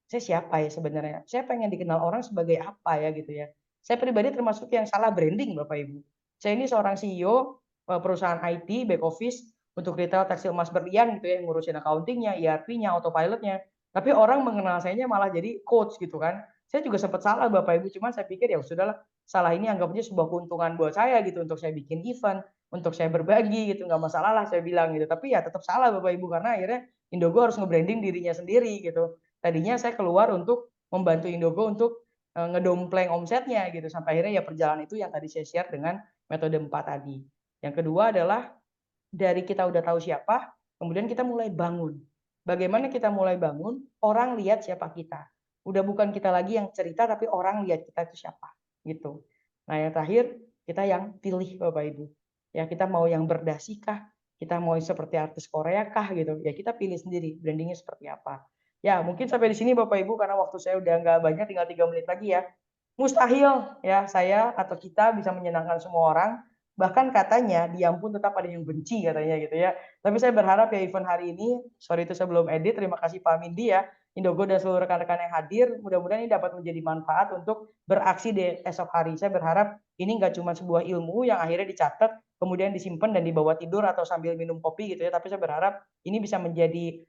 Saya siapa ya sebenarnya? Saya pengen dikenal orang sebagai apa ya gitu ya. Saya pribadi termasuk yang salah branding Bapak Ibu. Saya ini seorang CEO perusahaan IT, back office, untuk retail tekstil emas berlian gitu ya, ngurusin accounting-nya, ERP-nya, autopilot-nya. Tapi orang mengenal saya malah jadi coach gitu kan. Saya juga sempat salah Bapak Ibu, cuman saya pikir ya sudahlah, salah ini anggap aja sebuah keuntungan buat saya gitu untuk saya bikin event, untuk saya berbagi gitu, nggak masalah lah saya bilang gitu. Tapi ya tetap salah Bapak Ibu karena akhirnya Indogo harus nge-branding dirinya sendiri gitu. Tadinya saya keluar untuk membantu Indogo untuk ngedompleng omsetnya gitu sampai akhirnya ya perjalanan itu yang tadi saya share dengan metode 4 tadi. Yang kedua adalah dari kita udah tahu siapa, kemudian kita mulai bangun. Bagaimana kita mulai bangun? Orang lihat siapa kita. Udah bukan kita lagi yang cerita, tapi orang lihat kita itu siapa. Gitu. Nah yang terakhir, kita yang pilih Bapak Ibu. Ya kita mau yang berdasi kah? Kita mau seperti artis Korea kah gitu. Ya kita pilih sendiri brandingnya seperti apa. Ya mungkin sampai di sini Bapak Ibu karena waktu saya udah nggak banyak, tinggal 3 menit lagi ya. Mustahil ya saya atau kita bisa menyenangkan semua orang. Bahkan katanya di Ampun tetap ada yang benci katanya gitu ya. Tapi saya berharap ya event hari ini, sorry itu saya belum edit, terima kasih Pak Mindi ya, Indogo dan seluruh rekan-rekan yang hadir. Mudah-mudahan ini dapat menjadi manfaat untuk beraksi di esok hari. Saya berharap ini nggak cuma sebuah ilmu yang akhirnya dicatat, kemudian disimpan dan dibawa tidur atau sambil minum kopi gitu ya. Tapi saya berharap ini bisa menjadi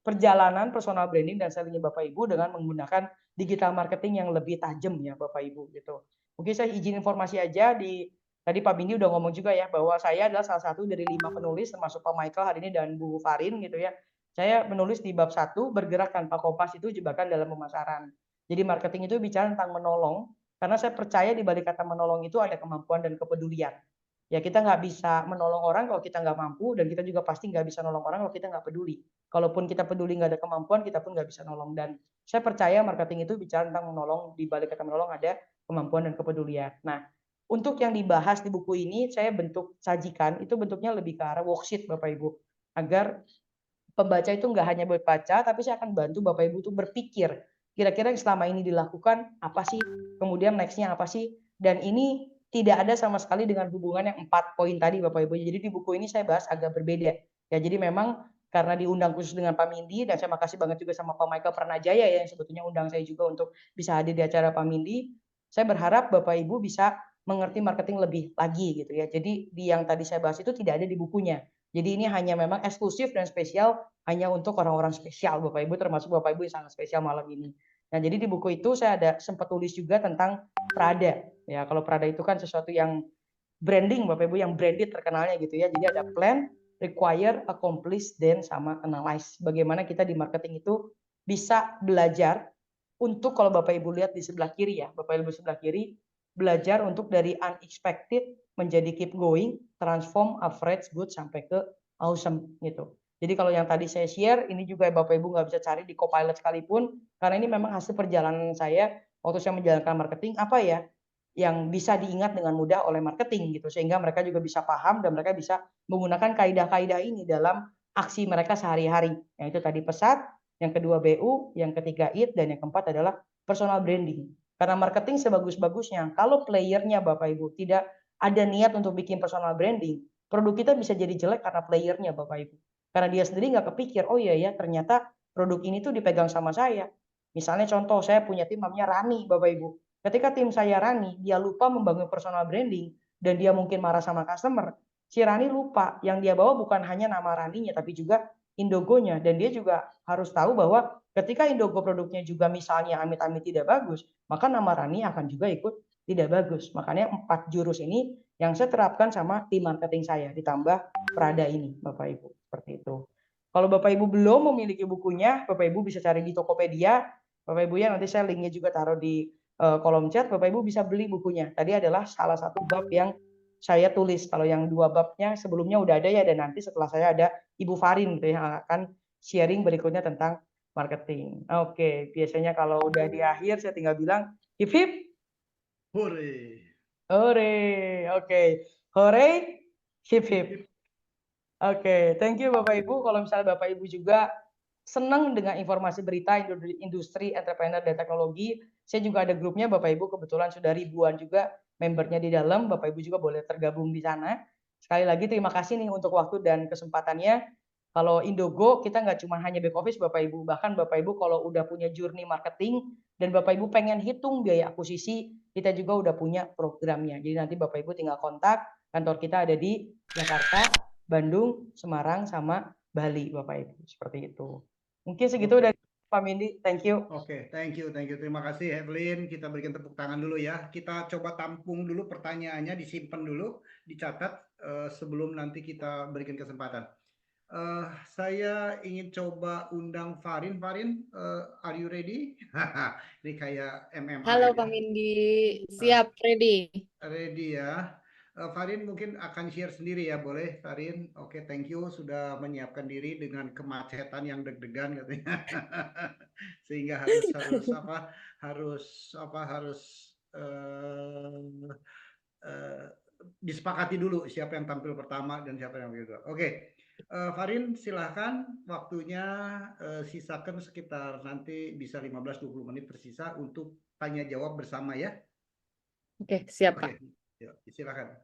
perjalanan personal branding dan sellingnya Bapak Ibu dengan menggunakan digital marketing yang lebih tajam ya Bapak Ibu gitu. Mungkin saya izin informasi aja tadi Pak Bindi udah ngomong juga ya bahwa saya adalah salah satu dari 5 penulis termasuk Pak Michael hari ini dan Bu Farin gitu ya. Saya menulis di bab 1 bergerak tanpa kompas itu jebakan dalam pemasaran. Jadi marketing itu bicara tentang menolong karena saya percaya di balik kata menolong itu ada kemampuan dan kepedulian. Ya kita nggak bisa menolong orang kalau kita nggak mampu dan kita juga pasti nggak bisa nolong orang kalau kita nggak peduli. Kalaupun kita peduli nggak ada kemampuan kita pun nggak bisa nolong dan saya percaya marketing itu bicara tentang menolong, di balik kata menolong ada kemampuan dan kepedulian. Nah untuk yang dibahas di buku ini saya bentuk sajikan itu bentuknya lebih ke arah worksheet Bapak Ibu, agar pembaca itu nggak hanya berbaca, tapi saya akan bantu Bapak Ibu itu berpikir, kira-kira yang selama ini dilakukan apa sih, kemudian next-nya apa sih, dan ini tidak ada sama sekali dengan hubungan yang 4 poin tadi Bapak Ibu. Jadi di buku ini saya bahas agak berbeda. Ya, jadi memang karena diundang khusus dengan Pak Mindi, dan saya makasih banget juga sama Pak Michael Pranajaya ya, yang sebetulnya undang saya juga untuk bisa hadir di acara Pak Mindi. Saya berharap Bapak Ibu bisa mengerti marketing lebih lagi gitu ya. Jadi di yang tadi saya bahas itu tidak ada di bukunya. Jadi ini hanya memang eksklusif dan spesial hanya untuk orang-orang spesial Bapak Ibu, termasuk Bapak Ibu yang sangat spesial malam ini. Nah, jadi di buku itu saya ada sempat tulis juga tentang Prada. Ya, kalau Prada itu kan sesuatu yang branding Bapak Ibu, yang branded terkenalnya gitu ya. Jadi ada plan, require, accomplish, then sama analyze. Bagaimana kita di marketing itu bisa belajar untuk, kalau Bapak Ibu lihat di sebelah kiri ya, Bapak Ibu sebelah kiri, belajar untuk dari unexpected menjadi keep going, transform, average, good, sampai ke awesome gitu. Jadi kalau yang tadi saya share, ini juga Bapak Ibu nggak bisa cari di Copilot sekalipun, karena ini memang hasil perjalanan saya waktu saya menjalankan marketing, apa ya yang bisa diingat dengan mudah oleh marketing gitu, sehingga mereka juga bisa paham dan mereka bisa menggunakan kaidah-kaidah ini dalam aksi mereka sehari-hari. Yang itu tadi pesat, yang kedua BU, yang ketiga IT, dan yang keempat adalah personal branding. Karena marketing sebagus-bagusnya, kalau playernya Bapak Ibu tidak ada niat untuk bikin personal branding, produk kita bisa jadi jelek karena playernya Bapak Ibu. Karena dia sendiri nggak kepikir, oh iya ya ternyata produk ini tuh dipegang sama saya. Misalnya contoh, saya punya tim namanya Rani Bapak Ibu. Ketika tim saya Rani, dia lupa membangun personal branding, dan dia mungkin marah sama customer, si Rani lupa yang dia bawa bukan hanya nama Raninya, tapi juga Indogonya. Dan dia juga harus tahu bahwa ketika Indogo produknya juga misalnya amit-amit tidak bagus, maka nama Rani akan juga ikut tidak bagus. Makanya 4 jurus ini yang saya terapkan sama tim marketing saya, ditambah Prada ini, Bapak Ibu. Seperti itu. Kalau Bapak Ibu belum memiliki bukunya, Bapak Ibu bisa cari di Tokopedia. Bapak Ibu ya, nanti saya linknya juga taruh di kolom chat. Bapak Ibu bisa beli bukunya. Tadi adalah salah satu bab yang saya tulis. Kalau yang 2 babnya sebelumnya udah ada ya, dan nanti setelah saya ada Ibu Farin gitu yang akan sharing berikutnya tentang marketing. Oke, biasanya kalau udah di akhir saya tinggal bilang hip hip Hore. hore. Oke, hore hip hip. Oke, thank you Bapak Ibu. Kalau misalnya Bapak Ibu juga senang dengan informasi berita industri, entrepreneur, dan teknologi, saya juga ada grupnya Bapak Ibu, kebetulan sudah ribuan juga membernya di dalam. Bapak Ibu juga boleh tergabung di sana. Sekali lagi terima kasih nih untuk waktu dan kesempatannya. Kalau Indogo kita nggak cuma hanya back office Bapak Ibu, bahkan Bapak Ibu kalau udah punya journey marketing dan Bapak Ibu pengen hitung biaya akuisisi, kita juga udah punya programnya. Jadi nanti Bapak Ibu tinggal kontak, kantor kita ada di Jakarta, Bandung, Semarang, sama Bali Bapak Ibu. Seperti itu. Mungkin segitu dari Pak Mindi. Thank you. Oke, thank you. Terima kasih Evelyn. Kita berikan tepuk tangan dulu ya. Kita coba tampung dulu pertanyaannya, disimpan dulu, dicatat sebelum nanti kita berikan kesempatan. Saya ingin coba undang Farin. Farin, are you ready? Ini kayak MMA. Halo ya. Pak Mindi, siap, ready. Ready ya. Farin mungkin akan share sendiri ya, boleh Farin? Oke, thank you sudah menyiapkan diri dengan kemacetan yang deg-degan katanya. Sehingga harus disepakati dulu siapa yang tampil pertama dan siapa yang kedua. Oke. Farin silahkan, waktunya sisakan sekitar nanti bisa 15-20 menit tersisa untuk tanya jawab bersama ya. Oke, siap Pak. Ya, silakan.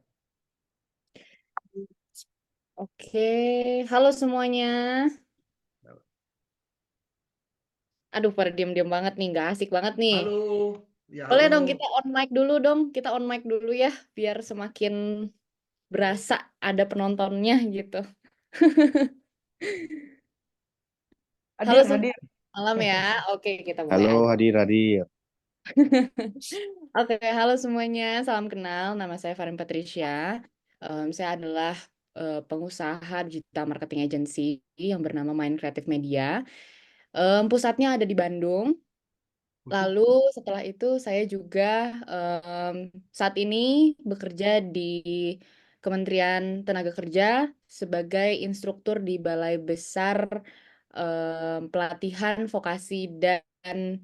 Oke, halo semuanya. Aduh, pada diam-diam banget nih, nggak asik banget nih. Halo. Ya, Boleh halo. dong kita on mic dulu dong, kita on mic dulu ya, biar semakin berasa ada penontonnya gitu. Halo Hadir, semua, hadir. malam ya. Oke, kita mulai Halo, aja. hadir. Oke, halo semuanya, salam kenal. Nama saya Farin Patricia. Saya adalah pengusaha digital marketing agency yang bernama Mind Creative Media. Pusatnya ada di Bandung. Lalu setelah itu saya juga saat ini bekerja di Kementerian Tenaga Kerja sebagai instruktur di Balai Besar Pelatihan Vokasi dan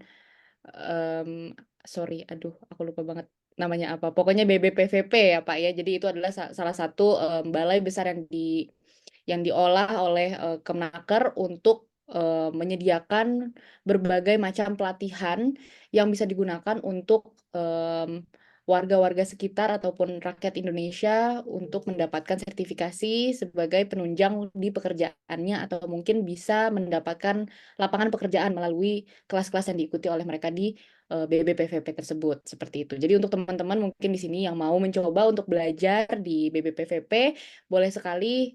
sorry, aduh aku lupa banget namanya apa? Pokoknya BBPVP ya Pak ya. Jadi itu adalah salah satu balai besar yang diolah oleh Kemnaker untuk menyediakan berbagai macam pelatihan yang bisa digunakan untuk warga-warga sekitar ataupun rakyat Indonesia untuk mendapatkan sertifikasi sebagai penunjang di pekerjaannya atau mungkin bisa mendapatkan lapangan pekerjaan melalui kelas-kelas yang diikuti oleh mereka di BBPVP tersebut seperti itu. Jadi untuk teman-teman mungkin di sini yang mau mencoba untuk belajar di BBPVP boleh sekali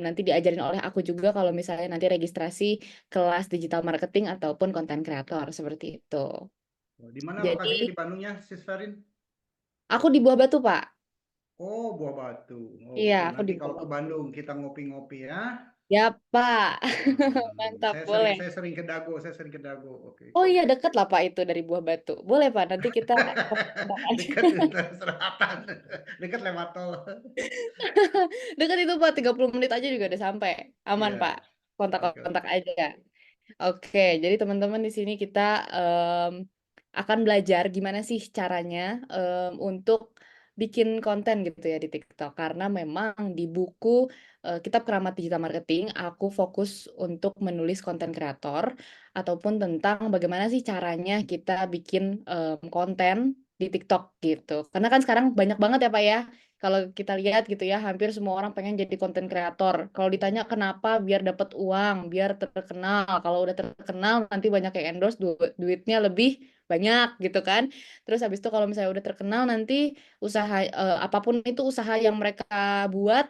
nanti diajarin oleh aku juga kalau misalnya nanti registrasi kelas digital marketing ataupun konten kreator seperti itu. Di mana lokasinya Jadi di Bandungnya, Sis Ferin? aku di Buah Batu, Pak. Oh, Buah Batu. Iya, Oke, aku di nanti Buah kalau ke Batu. Bandung kita ngopi-ngopi ya. Ya, Pak. Mantap, Saya sering boleh. saya sering ke Dago, saya sering ke Dago. Oke. Oh iya, dekat lah Pak itu dari Buah Batu. Boleh Pak, nanti kita kontak aja. Dekat Utara Selatan. Dekat lewat tol. Dekat itu Pak, 30 menit aja juga udah sampai. Aman Pak, Iya. Oke, kontak-kontak oke. aja. Oke, jadi teman-teman di sini kita akan belajar gimana sih caranya untuk bikin konten gitu ya di TikTok. Karena memang di buku Kitab Keramat Digital Marketing, aku fokus untuk menulis konten kreator ataupun tentang bagaimana sih caranya kita bikin konten di TikTok gitu. Karena kan sekarang banyak banget ya Pak ya. Kalau kita lihat gitu ya, hampir semua orang pengen jadi konten kreator. Kalau ditanya kenapa, biar dapat uang, biar terkenal. Kalau udah terkenal, nanti banyak yang endorse, duitnya lebih banyak gitu kan. Terus habis itu kalau misalnya udah terkenal, nanti usaha apapun itu usaha yang mereka buat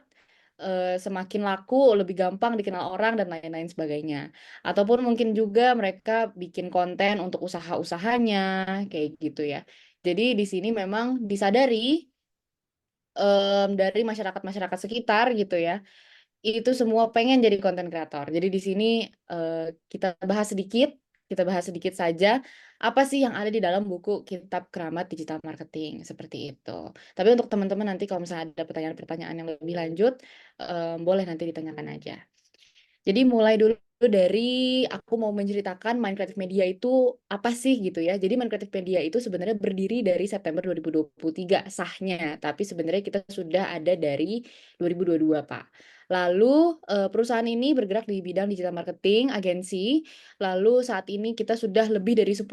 semakin laku, lebih gampang dikenal orang dan lain-lain sebagainya. Ataupun mungkin juga mereka bikin konten untuk usaha-usahanya, kayak gitu ya. Jadi di sini memang disadari dari masyarakat-masyarakat sekitar gitu ya, itu semua pengen jadi konten kreator. Jadi di sini kita bahas sedikit saja apa sih yang ada di dalam buku Kitab Keramat Digital Marketing seperti itu. Tapi untuk teman-teman nanti kalau misalnya ada pertanyaan-pertanyaan yang lebih lanjut, boleh nanti ditanyakan aja. Jadi mulai dulu dari aku mau menceritakan Mind Creative Media itu apa sih gitu ya. Jadi Mind Creative Media itu sebenarnya berdiri dari September 2023 sahnya, tapi sebenarnya kita sudah ada dari 2022, Pak. Lalu perusahaan ini bergerak di bidang digital marketing, agensi. Lalu saat ini kita sudah lebih dari 10,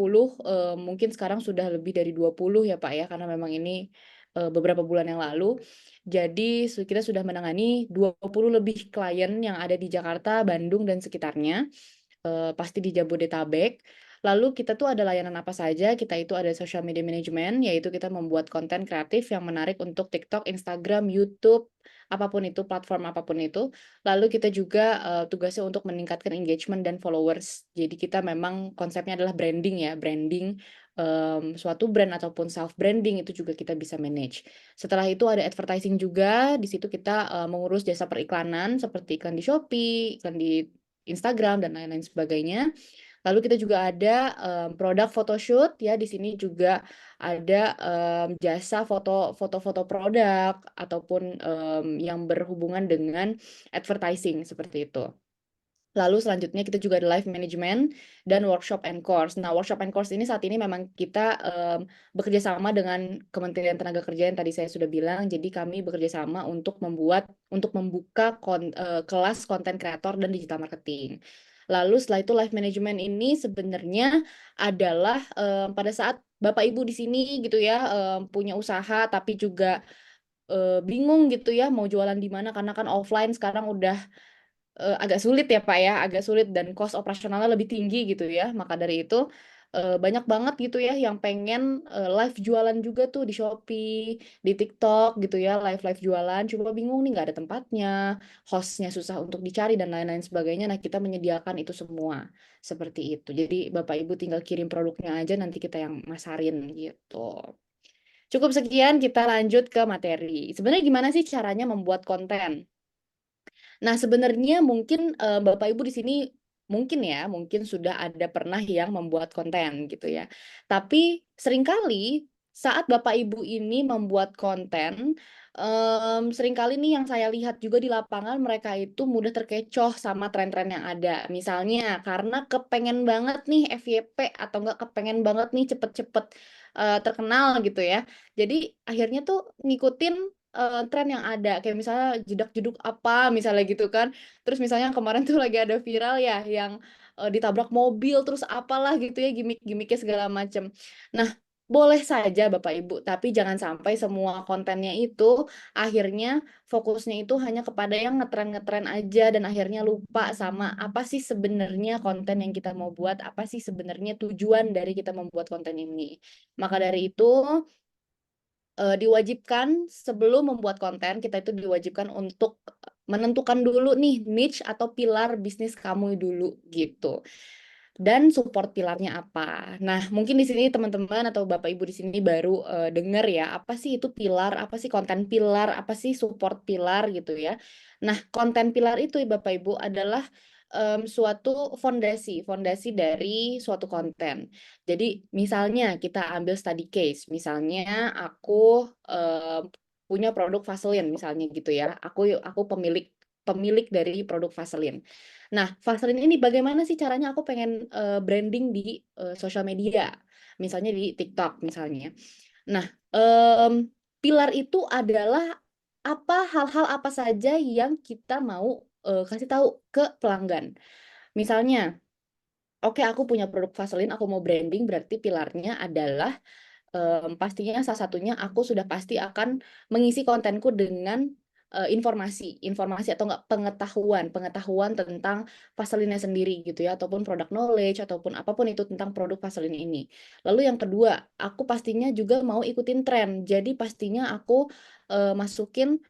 mungkin sekarang sudah lebih dari 20 ya, Pak ya, karena memang ini beberapa bulan yang lalu. Jadi kita sudah menangani 20 lebih klien yang ada di Jakarta, Bandung, dan sekitarnya. Pasti di Jabodetabek. Lalu kita tuh ada layanan apa saja? Kita itu ada social media management, yaitu kita membuat konten kreatif yang menarik untuk TikTok, Instagram, YouTube, apapun itu, platform apapun itu. Lalu kita juga tugasnya untuk meningkatkan engagement dan followers. Jadi kita memang konsepnya adalah branding ya, branding suatu brand ataupun self branding itu juga kita bisa manage. Setelah itu ada advertising juga, di situ kita mengurus jasa periklanan seperti iklan di Shopee, iklan di Instagram dan lain-lain sebagainya. Lalu kita juga ada produk photoshoot ya, di sini juga ada jasa foto-foto produk ataupun yang berhubungan dengan advertising seperti itu. Lalu selanjutnya kita juga ada live management dan workshop and course. Nah, workshop and course ini saat ini memang kita bekerja sama dengan Kementerian Tenaga Kerja yang tadi saya sudah bilang. Jadi kami bekerja sama untuk membuka kelas konten kreator dan digital marketing. Lalu setelah itu live management ini sebenarnya adalah pada saat Bapak Ibu di sini gitu ya punya usaha tapi juga bingung gitu ya mau jualan di mana karena kan offline sekarang udah agak sulit ya Pak ya, agak sulit dan cost operasionalnya lebih tinggi gitu ya. Maka dari itu banyak banget gitu ya yang pengen live jualan juga tuh di Shopee, di TikTok gitu ya, live jualan. Cuma bingung nih nggak ada tempatnya, hostnya susah untuk dicari dan lain-lain sebagainya. Nah kita menyediakan itu semua seperti itu. Jadi Bapak Ibu tinggal kirim produknya aja nanti kita yang masarin gitu. Cukup sekian, kita lanjut ke materi. Sebenarnya gimana sih caranya membuat konten? Nah, sebenarnya mungkin Bapak Ibu di sini mungkin sudah ada pernah yang membuat konten gitu ya. Tapi seringkali saat Bapak Ibu ini membuat konten, seringkali nih yang saya lihat juga di lapangan mereka itu mudah terkecoh sama tren-tren yang ada. Misalnya karena kepengen banget nih FYP atau enggak kepengen banget nih cepet-cepet terkenal gitu ya. Jadi akhirnya tuh ngikutin tren yang ada. Kayak misalnya jedak-jeduk apa misalnya gitu kan. Terus misalnya kemarin tuh lagi ada viral ya yang ditabrak mobil terus apalah gitu ya gimmick-gimmicknya segala macam. Nah, boleh saja Bapak Ibu, tapi jangan sampai semua kontennya itu akhirnya fokusnya itu hanya kepada yang ngetren-ngetren aja dan akhirnya lupa sama apa sih sebenarnya konten yang kita mau buat, apa sih sebenarnya tujuan dari kita membuat konten ini. Maka dari itu diwajibkan sebelum membuat konten kita itu diwajibkan untuk menentukan dulu nih niche atau pilar bisnis kamu dulu gitu. Dan support pilarnya apa. Nah, mungkin di sini teman-teman atau Bapak Ibu di sini baru dengar ya, apa sih itu pilar, apa sih konten pilar, apa sih support pilar gitu ya. Nah, konten pilar itu Bapak Ibu adalah suatu fondasi dari suatu konten. Jadi misalnya kita ambil study case, misalnya aku punya produk Vaseline misalnya gitu ya. Aku pemilik dari produk Vaseline. Nah, Vaseline ini bagaimana sih caranya aku pengen branding di sosial media, misalnya di TikTok misalnya. Nah, pilar itu adalah hal-hal apa saja yang kita mau kasih tahu ke pelanggan. Misalnya, oke aku punya produk Vaseline, aku mau branding, berarti pilarnya adalah pastinya salah satunya aku sudah pasti akan mengisi kontenku dengan informasi atau enggak pengetahuan tentang Vaseline sendiri gitu ya, ataupun produk knowledge ataupun apapun itu tentang produk Vaseline ini. Lalu yang kedua, aku pastinya juga mau ikutin tren. Jadi pastinya aku masukin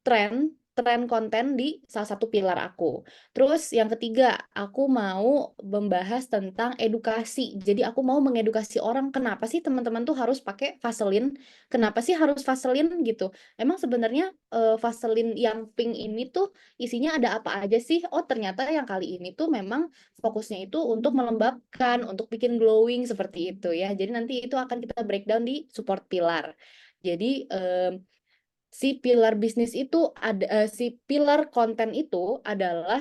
tren konten di salah satu pilar aku. Terus yang ketiga, aku mau membahas tentang edukasi. Jadi aku mau mengedukasi orang, kenapa sih teman-teman tuh harus pakai Vaseline? Kenapa sih harus Vaseline gitu? Emang sebenarnya Vaseline yang pink ini tuh isinya ada apa aja sih? Oh, ternyata yang kali ini tuh memang fokusnya itu untuk melembabkan, untuk bikin glowing seperti itu ya. Jadi nanti itu akan kita breakdown di support pilar. Jadi si pilar bisnis itu si pilar konten itu adalah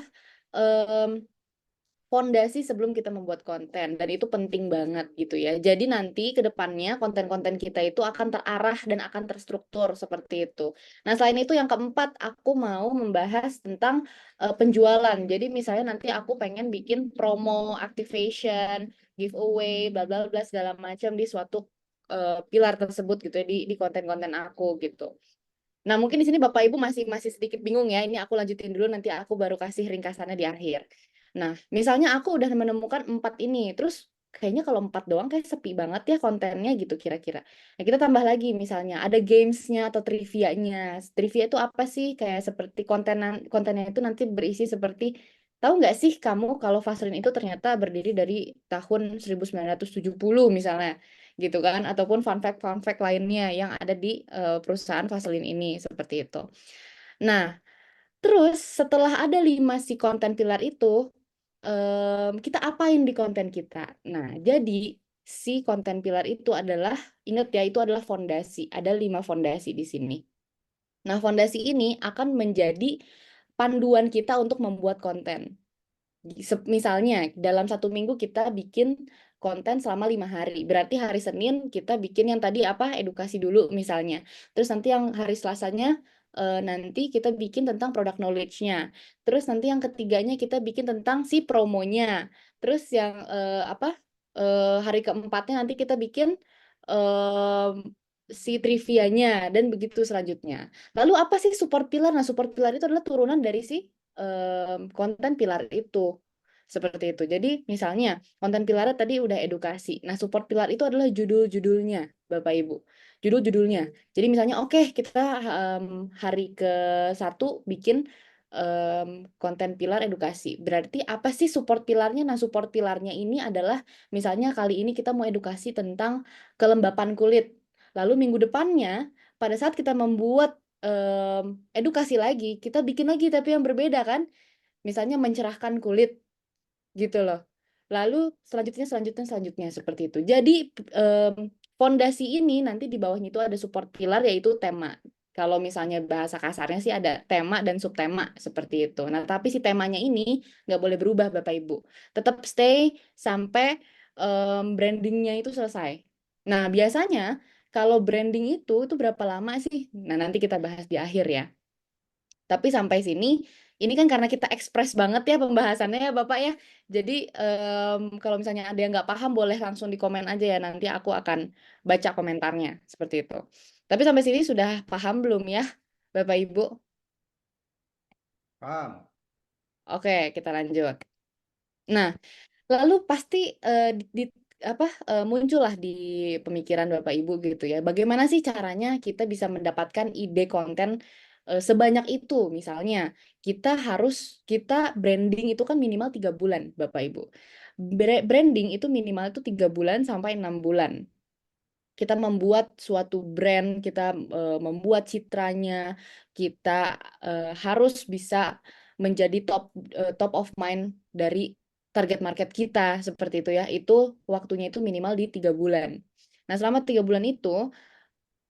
fondasi sebelum kita membuat konten dan itu penting banget gitu ya. Jadi nanti ke depannya konten-konten kita itu akan terarah dan akan terstruktur seperti itu. Nah, selain itu yang keempat aku mau membahas tentang penjualan. Jadi misalnya nanti aku pengen bikin promo, activation, giveaway, bla bla bla segala macam di suatu pilar tersebut gitu ya di konten-konten aku gitu. Nah, mungkin di sini Bapak Ibu masih sedikit bingung ya. Ini aku lanjutin dulu nanti aku baru kasih ringkasannya di akhir. Nah, misalnya aku udah menemukan 4 ini, terus kayaknya kalau 4 doang kayak sepi banget ya kontennya gitu kira-kira. Nah, kita tambah lagi misalnya ada gamesnya atau trivia-nya. Trivia itu apa sih? Kayak seperti kontennya itu nanti berisi seperti tahu nggak sih kamu kalau Vaseline itu ternyata berdiri dari tahun 1970 misalnya gitu kan, ataupun fun fact lainnya yang ada di perusahaan Vaseline ini seperti itu. Nah, terus setelah ada 5 si konten pilar itu, kita apain di konten kita? Nah, jadi si konten pilar itu adalah, ingat ya, itu adalah fondasi. Ada 5 fondasi di sini. Nah, fondasi ini akan menjadi panduan kita untuk membuat konten. Misalnya dalam 1 minggu kita bikin konten selama 5 hari. Berarti hari Senin kita bikin yang tadi apa edukasi dulu misalnya. Terus nanti yang hari Selasanya nanti kita bikin tentang product knowledge-nya. Terus nanti yang ketiganya kita bikin tentang si promonya. Terus yang hari keempatnya nanti kita bikin si trivianya dan begitu selanjutnya. Lalu apa sih support pilar? Nah, support pilar itu adalah turunan dari si konten pilar itu. Seperti itu. Jadi misalnya konten pilarnya tadi udah edukasi. Nah, support pilar itu adalah judul-judulnya, Bapak Ibu. Judul-judulnya. Jadi misalnya oke, kita hari ke-1 bikin konten pilar edukasi. Berarti apa sih support pilarnya? Nah, support pilarnya ini adalah misalnya kali ini kita mau edukasi tentang kelembapan kulit. Lalu minggu depannya pada saat kita membuat edukasi lagi, kita bikin lagi tapi yang berbeda kan. Misalnya mencerahkan kulit gitu loh. Lalu selanjutnya seperti itu. Jadi fondasi ini nanti di bawahnya itu ada support pillar yaitu tema. Kalau misalnya bahasa kasarnya sih ada tema dan subtema seperti itu. Nah, tapi si temanya ini nggak boleh berubah Bapak Ibu. Tetap stay sampai brandingnya itu selesai. Nah, biasanya kalau branding itu berapa lama sih? Nah, nanti kita bahas di akhir ya. Tapi sampai sini, ini kan karena kita ekspres banget ya pembahasannya ya Bapak ya. Jadi kalau misalnya ada yang nggak paham boleh langsung di komen aja ya. Nanti aku akan baca komentarnya seperti itu. Tapi sampai sini sudah paham belum ya Bapak Ibu? Paham? Oke, kita lanjut. Nah, lalu pasti muncullah di pemikiran Bapak Ibu gitu ya. Bagaimana sih caranya kita bisa mendapatkan ide konten sebanyak itu? Misalnya kita branding itu kan minimal 3 bulan Bapak Ibu. Branding itu minimal itu 3 bulan sampai 6 bulan. Kita membuat suatu brand, kita membuat citranya, kita harus bisa menjadi top of mind dari target market kita seperti itu ya. Itu waktunya itu minimal di 3 bulan. Nah, selama 3 bulan itu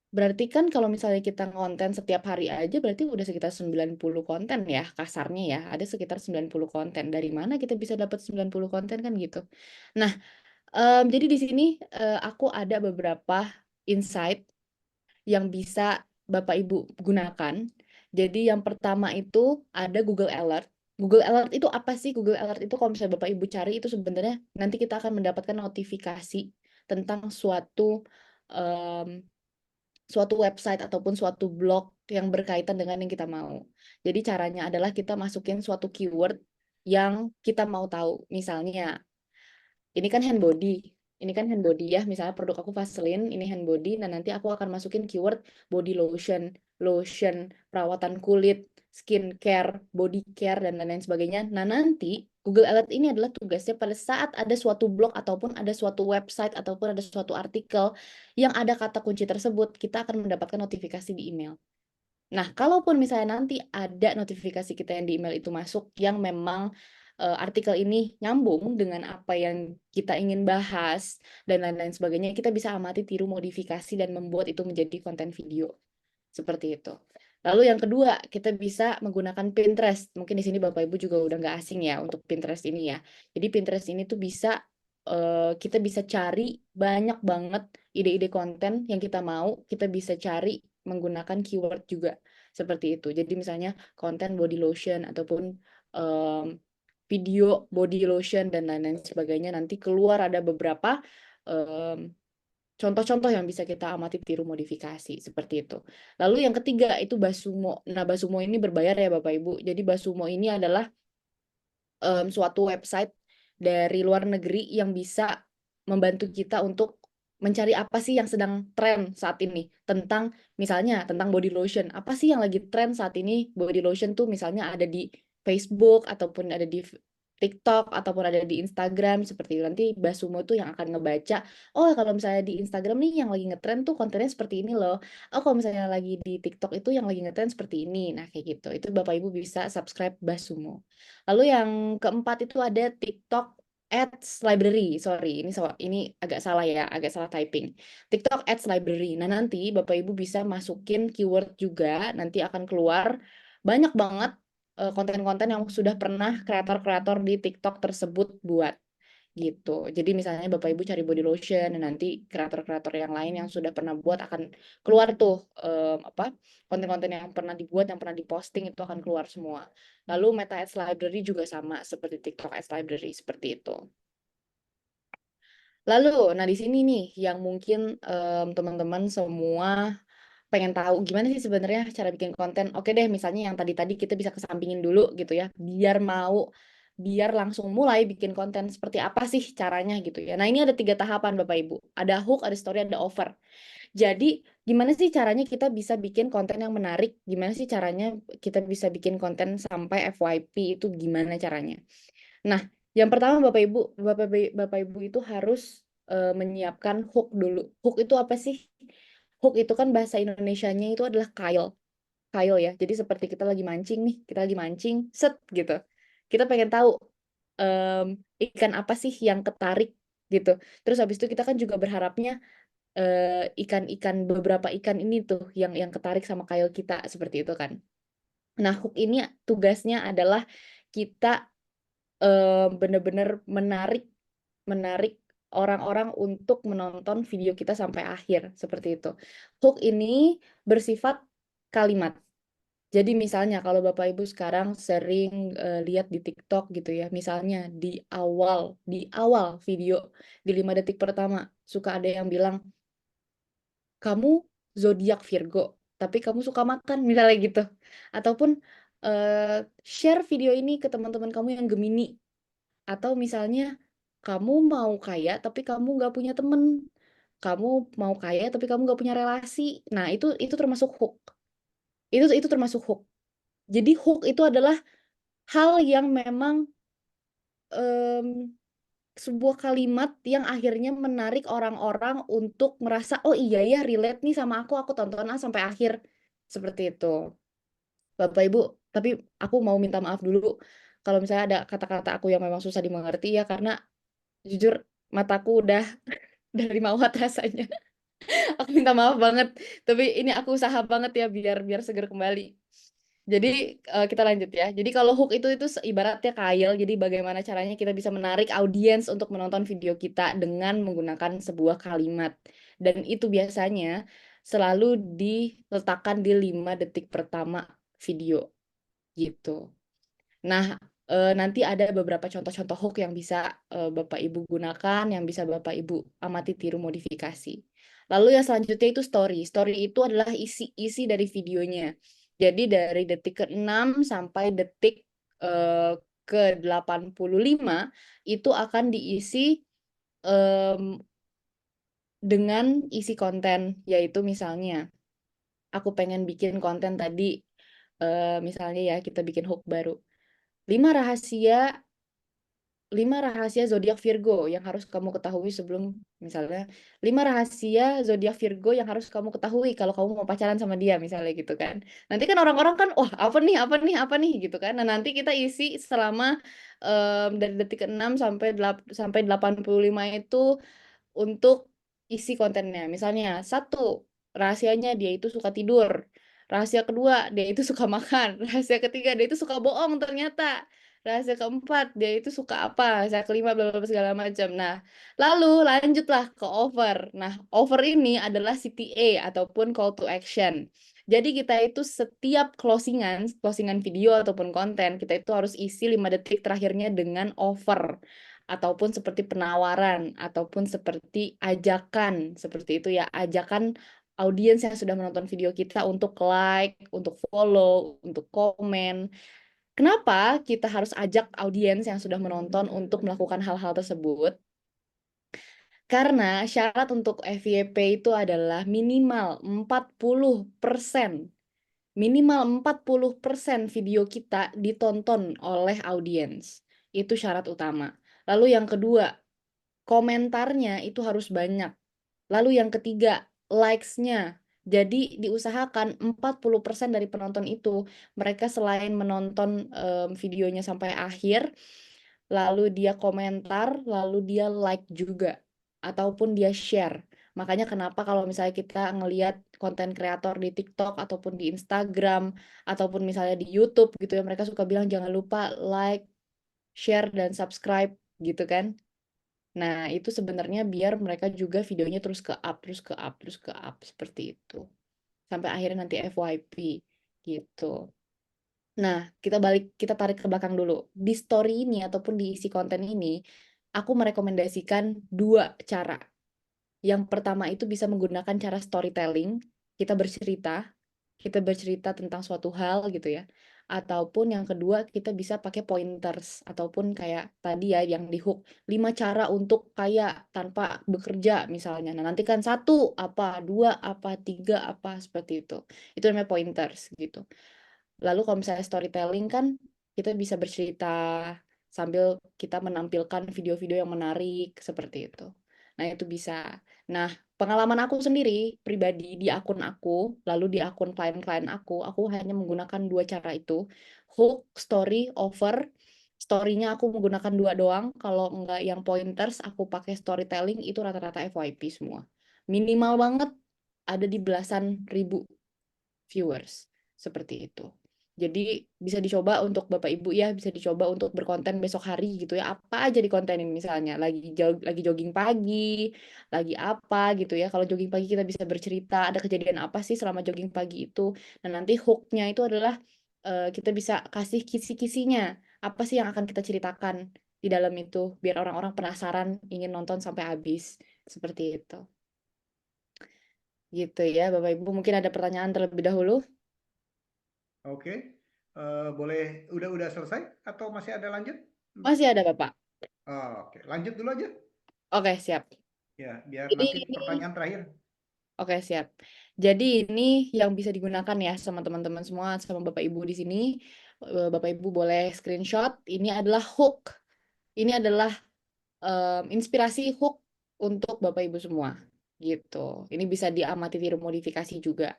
berarti kan kalau misalnya kita ngonten setiap hari aja berarti udah sekitar 90 konten ya kasarnya ya. Ada sekitar 90 konten. Dari mana kita bisa dapat 90 konten kan gitu. Nah, jadi di sini aku ada beberapa insight yang bisa Bapak Ibu gunakan. Jadi yang pertama itu ada Google Alert. Google Alert itu apa sih? Google Alert itu kalau misalnya Bapak Ibu cari itu sebenarnya nanti kita akan mendapatkan notifikasi tentang suatu website ataupun suatu blog yang berkaitan dengan yang kita mau. Jadi caranya adalah kita masukin suatu keyword yang kita mau tahu. Misalnya ini kan hand body. Ini kan hand body ya, misalnya produk aku Vaseline, ini hand body, nah nanti aku akan masukin keyword body lotion, perawatan kulit, skincare, body care, dan lain-lain sebagainya. Nah nanti Google Alert ini adalah tugasnya pada saat ada suatu blog ataupun ada suatu website ataupun ada suatu artikel yang ada kata kunci tersebut, kita akan mendapatkan notifikasi di email. Nah, kalaupun misalnya nanti ada notifikasi kita yang di email itu masuk yang memang artikel ini nyambung dengan apa yang kita ingin bahas dan lain-lain sebagainya, kita bisa amati, tiru, modifikasi dan membuat itu menjadi konten video. Seperti itu. Lalu yang kedua, kita bisa menggunakan Pinterest. Mungkin di sini Bapak Ibu juga udah nggak asing ya untuk Pinterest ini ya. Jadi Pinterest ini tuh kita bisa cari banyak banget ide-ide konten yang kita mau, kita bisa cari menggunakan keyword juga seperti itu. Jadi misalnya konten body lotion ataupun video body lotion dan lain-lain sebagainya, nanti keluar ada beberapa contoh-contoh yang bisa kita amati, tiru, modifikasi seperti itu. Lalu yang ketiga itu Basumo. Nah, Basumo ini berbayar ya Bapak Ibu. Jadi Basumo ini adalah suatu website dari luar negeri yang bisa membantu kita untuk mencari apa sih yang sedang tren saat ini tentang misalnya tentang body lotion. Apa sih yang lagi tren saat ini body lotion tuh misalnya ada di Facebook ataupun ada di TikTok ataupun ada di Instagram seperti itu. Nanti Basumo tuh yang akan ngebaca, oh kalau misalnya di Instagram nih yang lagi ngetren tuh kontennya seperti ini loh. Oh kalau misalnya lagi di TikTok itu yang lagi ngetren seperti ini. Nah kayak gitu. Itu Bapak Ibu bisa subscribe Basumo. Lalu yang keempat itu ada TikTok Ads Library. Sorry, ini agak salah ya, agak salah typing. TikTok Ads Library. Nah, nanti Bapak Ibu bisa masukin keyword juga, nanti akan keluar banyak banget konten-konten yang sudah pernah kreator-kreator di TikTok tersebut buat gitu. Jadi misalnya Bapak Ibu cari body lotion, dan nanti kreator-kreator yang lain yang sudah pernah buat akan keluar tuh konten-konten yang pernah dibuat, yang pernah diposting itu akan keluar semua. Lalu Meta Ads Library juga sama seperti TikTok Ads Library seperti itu. Lalu, nah di sini nih yang mungkin teman-teman semua pengen tahu gimana sih sebenarnya cara bikin konten. Oke deh, misalnya yang tadi-tadi kita bisa kesampingin dulu gitu ya, biar langsung mulai bikin konten seperti apa sih caranya gitu ya. Nah ini ada 3 tahapan Bapak Ibu. Ada hook, ada story, ada offer. Jadi gimana sih caranya kita bisa bikin konten yang menarik? Gimana sih caranya kita bisa bikin konten sampai FYP itu gimana caranya? Nah, yang pertama Bapak Ibu itu harus menyiapkan hook dulu. Hook itu apa sih? Hook itu kan bahasa Indonesianya itu adalah kail. Kail ya. Jadi seperti kita lagi mancing nih, kita lagi mancing, set gitu. Kita pengen tahu ikan apa sih yang ketarik gitu. Terus habis itu kita kan juga berharapnya ikan-ikan beberapa ikan ini tuh yang ketarik sama kail kita seperti itu kan. Nah, hook ini tugasnya adalah kita benar-benar menarik orang-orang untuk menonton video kita sampai akhir seperti itu. Hook ini bersifat kalimat. Jadi misalnya kalau Bapak Ibu sekarang sering lihat di TikTok gitu ya, misalnya di awal video di 5 detik pertama suka ada yang bilang kamu zodiak Virgo, tapi kamu suka makan misalnya gitu. Ataupun share video ini ke teman-teman kamu yang Gemini. Atau misalnya kamu mau kaya tapi kamu nggak punya temen. Kamu mau kaya tapi kamu nggak punya relasi. Nah, itu termasuk hook. Itu termasuk hook. Jadi hook itu adalah hal yang memang em, sebuah kalimat yang akhirnya menarik orang-orang untuk merasa, oh iya ya relate nih sama aku tonton sampai akhir. Seperti itu. Bapak Ibu, tapi aku mau minta maaf dulu kalau misalnya ada kata-kata aku yang memang susah dimengerti ya, karena jujur mataku udah dari mawat rasanya. Aku minta maaf banget, tapi ini aku usaha banget ya biar seger kembali. Jadi kita lanjut ya. Jadi kalau hook itu ibaratnya kail. Jadi bagaimana caranya kita bisa menarik audiens untuk menonton video kita dengan menggunakan sebuah kalimat. Dan itu biasanya selalu diletakkan di 5 detik pertama video gitu. Nah, nanti ada beberapa contoh-contoh hook yang bisa Bapak Ibu gunakan, yang bisa Bapak Ibu amati, tiru, modifikasi. Lalu yang selanjutnya itu story. Story itu adalah isi dari videonya. Jadi dari detik ke-6 sampai detik ke-85 itu akan diisi dengan isi konten, yaitu misalnya aku pengen bikin konten tadi, misalnya ya kita bikin hook baru. 5 rahasia zodiak Virgo yang harus kamu ketahui sebelum, misalnya 5 rahasia zodiak Virgo yang harus kamu ketahui kalau kamu mau pacaran sama dia misalnya gitu kan. Nanti kan orang-orang kan wah apa nih gitu kan. Nah, nanti kita isi selama dari detik ke-6 sampai 85 itu untuk isi kontennya. Misalnya, 1, rahasianya dia itu suka tidur. Rahasia kedua, dia itu suka makan. Rahasia ketiga, dia itu suka bohong ternyata. Rahasia keempat, dia itu suka apa. Rahasia kelima, bla bla bla, segala macam. Nah, lalu lanjutlah ke over. Nah, over ini adalah CTA ataupun call to action. Jadi kita itu setiap closingan video ataupun konten, kita itu harus isi 5 detik terakhirnya dengan over. Ataupun seperti penawaran, ataupun seperti ajakan, seperti itu ya, ajakan audiens yang sudah menonton video kita untuk like, untuk follow, untuk komen. Kenapa kita harus ajak audiens yang sudah menonton untuk melakukan hal-hal tersebut? Karena syarat untuk FYP itu adalah minimal 40%. Minimal 40% video kita ditonton oleh audiens. Itu syarat utama. Lalu yang kedua, komentarnya itu harus banyak. Lalu yang ketiga, likes-nya. Jadi diusahakan 40% dari penonton itu, mereka selain menonton videonya sampai akhir, lalu dia komentar, lalu dia like juga. Ataupun dia share. Makanya kenapa kalau misalnya kita ngelihat konten kreator di TikTok ataupun di Instagram, ataupun misalnya di YouTube gitu ya, mereka suka bilang jangan lupa like, share, dan subscribe gitu kan. Nah, itu sebenarnya biar mereka juga videonya terus ke up seperti itu. Sampai akhirnya nanti FYP gitu. Nah, kita tarik ke belakang dulu. Di story ini ataupun di isi konten ini, aku merekomendasikan 2 cara. Yang pertama itu bisa menggunakan cara storytelling, kita bercerita tentang suatu hal gitu ya. Ataupun yang kedua kita bisa pakai pointers ataupun kayak tadi ya yang di hook 5 cara untuk kaya tanpa bekerja misalnya. Nah, nanti kan 1 apa, 2 apa, 3 apa seperti itu. Itu namanya pointers gitu. Lalu kalau misalnya storytelling kan kita bisa bercerita sambil kita menampilkan video-video yang menarik seperti itu. Nah, itu bisa. Nah, pengalaman aku sendiri pribadi di akun aku, lalu di akun klien-klien aku hanya menggunakan 2 cara itu. Hook, story, over. Story-nya aku menggunakan 2 doang. Kalau enggak yang pointers, aku pakai storytelling, itu rata-rata FYP semua. minimal banget ada di belasan ribu viewers seperti itu. Jadi bisa dicoba untuk Bapak Ibu ya, bisa dicoba untuk berkonten besok hari gitu ya. Apa aja dikontenin misalnya, lagi jogging pagi, lagi apa gitu ya. Kalau jogging pagi kita bisa bercerita ada kejadian apa sih selama jogging pagi itu. Nah, nanti hooknya itu adalah kita bisa kasih kisi-kisinya. Apa sih yang akan kita ceritakan di dalam itu biar orang-orang penasaran ingin nonton sampai habis. Seperti itu. Gitu ya, Bapak Ibu. Mungkin ada pertanyaan terlebih dahulu. Oke. Boleh udah selesai atau masih ada lanjut? Masih ada, Bapak. Oke, lanjut dulu aja. Oke, siap. Ya, biar Jadi nanti ini, pertanyaan terakhir. oke, siap. Jadi ini yang bisa digunakan ya sama teman-teman semua, sama Bapak Ibu di sini. Bapak Ibu boleh screenshot. Ini adalah hook. Ini adalah inspirasi hook untuk Bapak Ibu semua. Gitu. Ini bisa diamati tiru modifikasi juga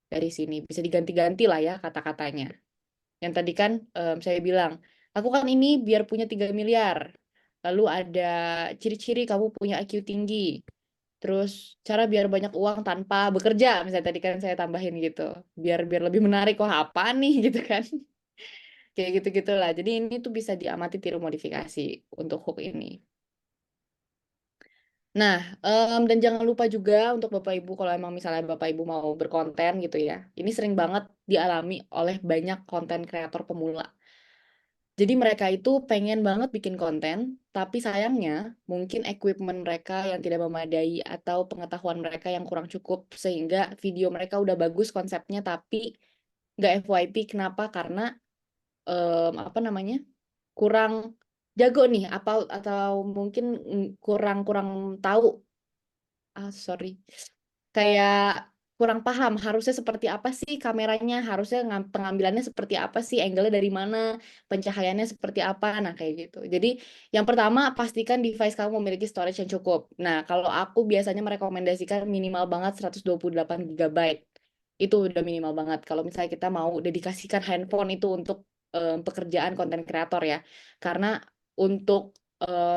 dari sini. Bisa diganti-ganti lah ya kata-katanya. Yang tadi kan saya bilang, aku kan ini biar punya 3 miliar. Lalu ada ciri-ciri kamu punya IQ tinggi. Terus cara biar banyak uang tanpa bekerja, misalnya tadi kan saya tambahin gitu. Biar biar lebih menarik, wah apa nih gitu kan. Kayak gitu-gitulah. Jadi ini tuh bisa diamati tiru modifikasi untuk hook ini. Nah, dan jangan lupa juga untuk Bapak Ibu kalau emang misalnya Bapak Ibu mau berkonten gitu ya. Ini sering banget dialami oleh banyak konten kreator pemula. Jadi mereka itu pengen banget bikin konten, tapi sayangnya mungkin equipment mereka yang tidak memadai atau pengetahuan mereka yang kurang cukup sehingga video mereka udah bagus konsepnya tapi nggak FYP. Kenapa? Karena apa namanya? Kurang jago nih apa atau mungkin kurang kurang tahu. Sorry. Kayak kurang paham harusnya seperti apa sih kameranya, harusnya pengambilannya seperti apa sih, angle-nya dari mana, pencahayaannya seperti apa, nah kayak gitu. Jadi yang pertama pastikan device kamu memiliki storage yang cukup. Nah kalau aku biasanya merekomendasikan minimal banget 128 GB. Itu udah minimal banget. Kalau misalnya kita mau dedikasikan handphone itu untuk pekerjaan konten kreator ya. Karena untuk